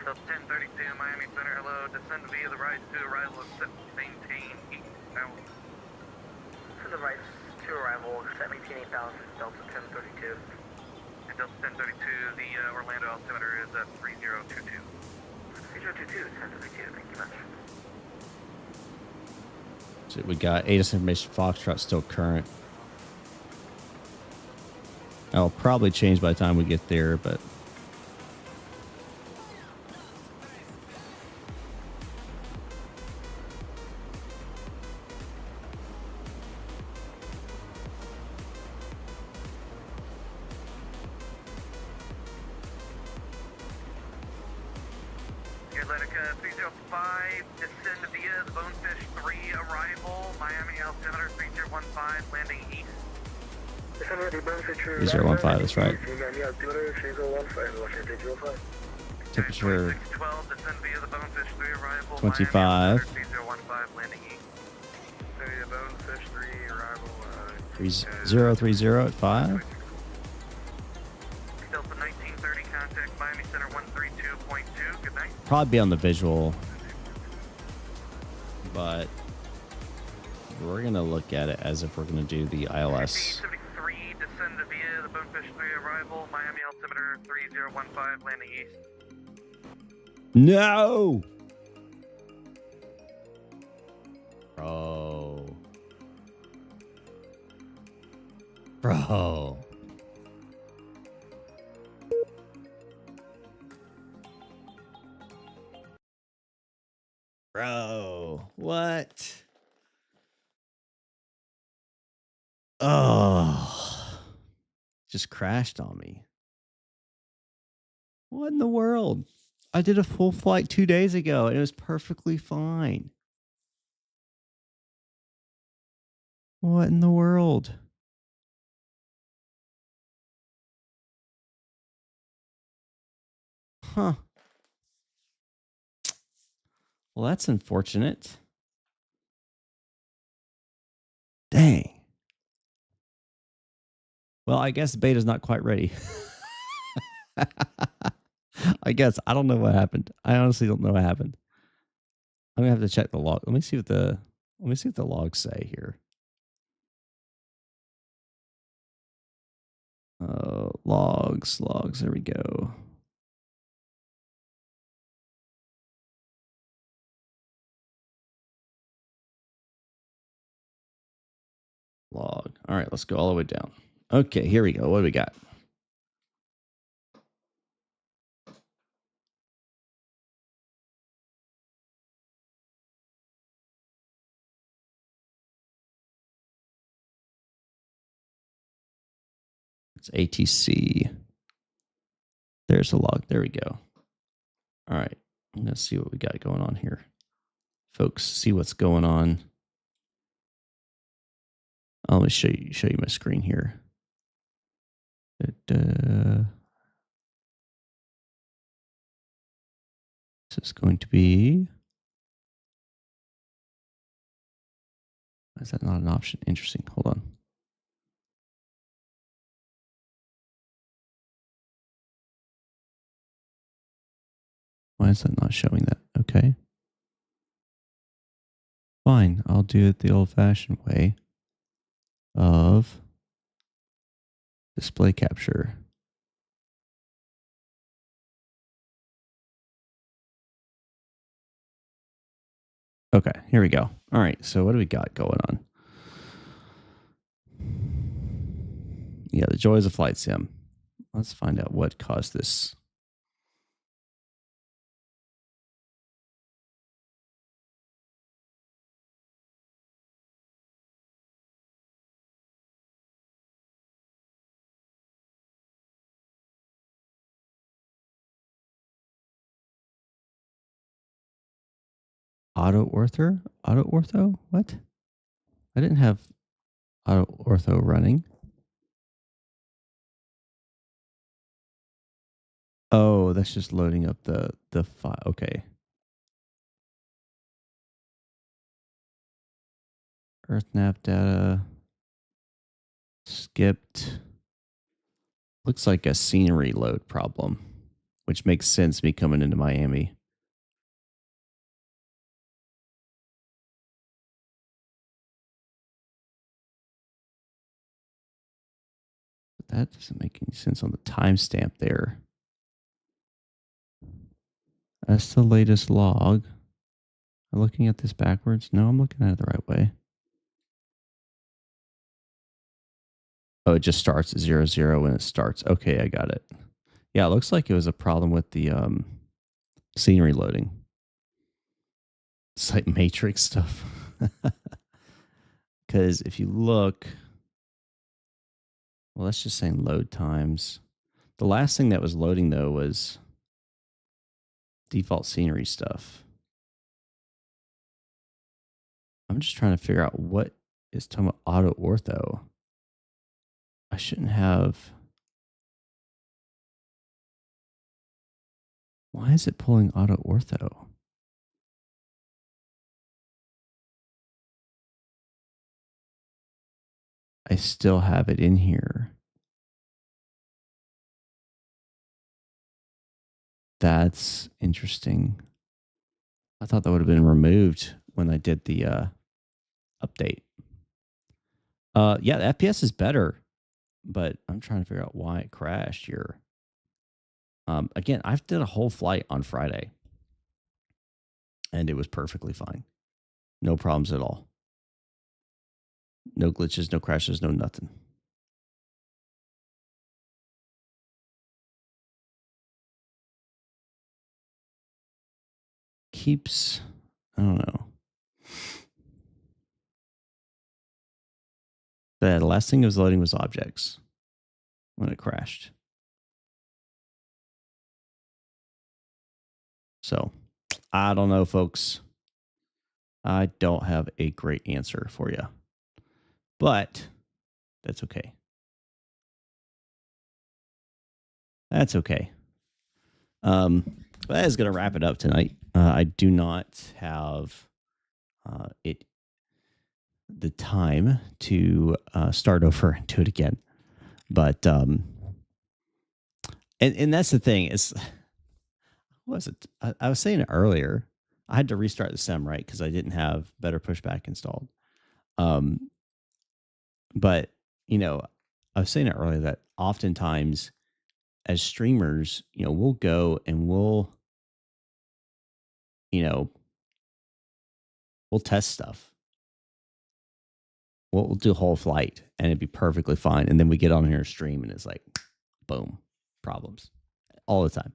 Delta 1032, Miami Center, hello. Descend via the right to arrival, set maintain 8,000. To the right to arrival, set maintain 8,000, Delta 1032. And Delta 1032, the Orlando altimeter is at 3022. 3022, 1032, thank you much. So we got ATIS information Foxtrot still current. I'll probably change by the time we get there, but Atlantic 305, descend via the Bonefish 3 arrival, Miami altimeter 3015, landing east. 3015, that's right. Temperature 25. 3030 at 5. Delta 1930, contact Miami Center 132.2. Good night. Probably be on the visual, but we're going to look at it as if we're going to do the ILS. descend via arrival, Miami altimeter 3015, landing east. No! Bro. Bro. Bro. What? Oh. Just crashed on me. What in the world? I did a full flight 2 days ago and it was perfectly fine. What in the world? Huh. Well, that's unfortunate. Dang. Well, I guess beta's not quite ready. I guess. I don't know what happened. I honestly don't know what happened. I'm gonna have to check the log. Let me see what the logs say here. Logs. There we go. Log. All right, let's go all the way down. Okay, here we go. What do we got? It's ATC. There's a log. There we go. All right. I'm going to see what we got going on here. Folks, see what's going on. Let me show you my screen here. This is going to be... Why is that not an option? Interesting. Hold on. Why is that not showing that? Okay. Fine. I'll do it the old-fashioned way of display capture. Okay, here we go. All right, so what do we got going on? Yeah, the joys of flight sim. Let's find out what caused this. Auto ortho? What? I didn't have auto ortho running. Oh, that's just loading up the file. Okay. EarthNav data skipped. Looks like a scenery load problem, which makes sense me coming into Miami. But that doesn't make any sense on the timestamp there. That's the latest log. Am I looking at this backwards? No, I'm looking at it the right way. Oh, it just starts at 00 when it starts. Okay, I got it. Yeah, it looks like it was a problem with the scenery loading. It's like Matrix stuff. Because if you look, well, that's just saying load times. The last thing that was loading, though, was default scenery stuff. I'm just trying to figure out what is talking about auto ortho. I shouldn't have. Why is it pulling auto ortho? I still have it in here. That's interesting. I thought that would have been removed when I did the update. Yeah, the FPS is better. but I'm trying to figure out why it crashed here. Again, I did a whole flight on Friday, and it was perfectly fine. No problems at all. No glitches, no crashes, no nothing. Keeps, I don't know. The last thing it was loading was objects when it crashed. So, I don't know, folks. I don't have a great answer for you, but that's okay. That's okay. But that is going to wrap it up tonight. I do not have the time to start over and do it again. But and that's the thing is, what was it? I was saying it earlier. I had to restart the sim, right? Because I didn't have better pushback installed. But I was saying it earlier that oftentimes as streamers, we'll go and we'll test stuff. We'll do a whole flight and it'd be perfectly fine. And then we get on here stream and it's like, boom, problems all the time.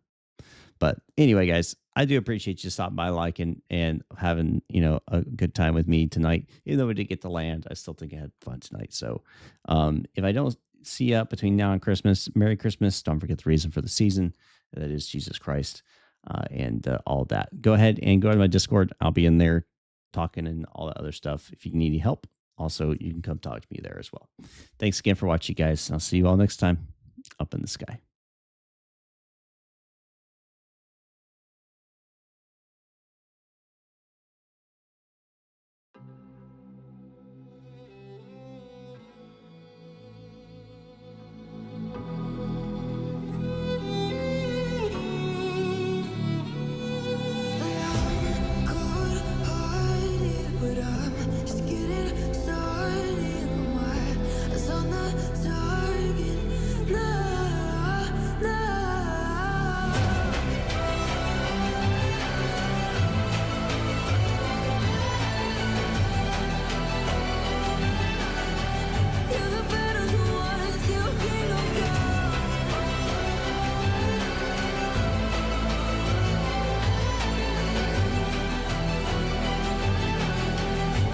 But anyway, guys, I do appreciate you stopping by, liking, and having, a good time with me tonight. Even though we did get to land, I still think I had fun tonight. So if I don't see you between now and Christmas, Merry Christmas. Don't forget the reason for the season. That is Jesus Christ and all that. Go ahead and go to my Discord. I'll be in there talking and all that other stuff. If you need any help, also, you can come talk to me there as well. Thanks again for watching, guys. I'll see you all next time up in the sky.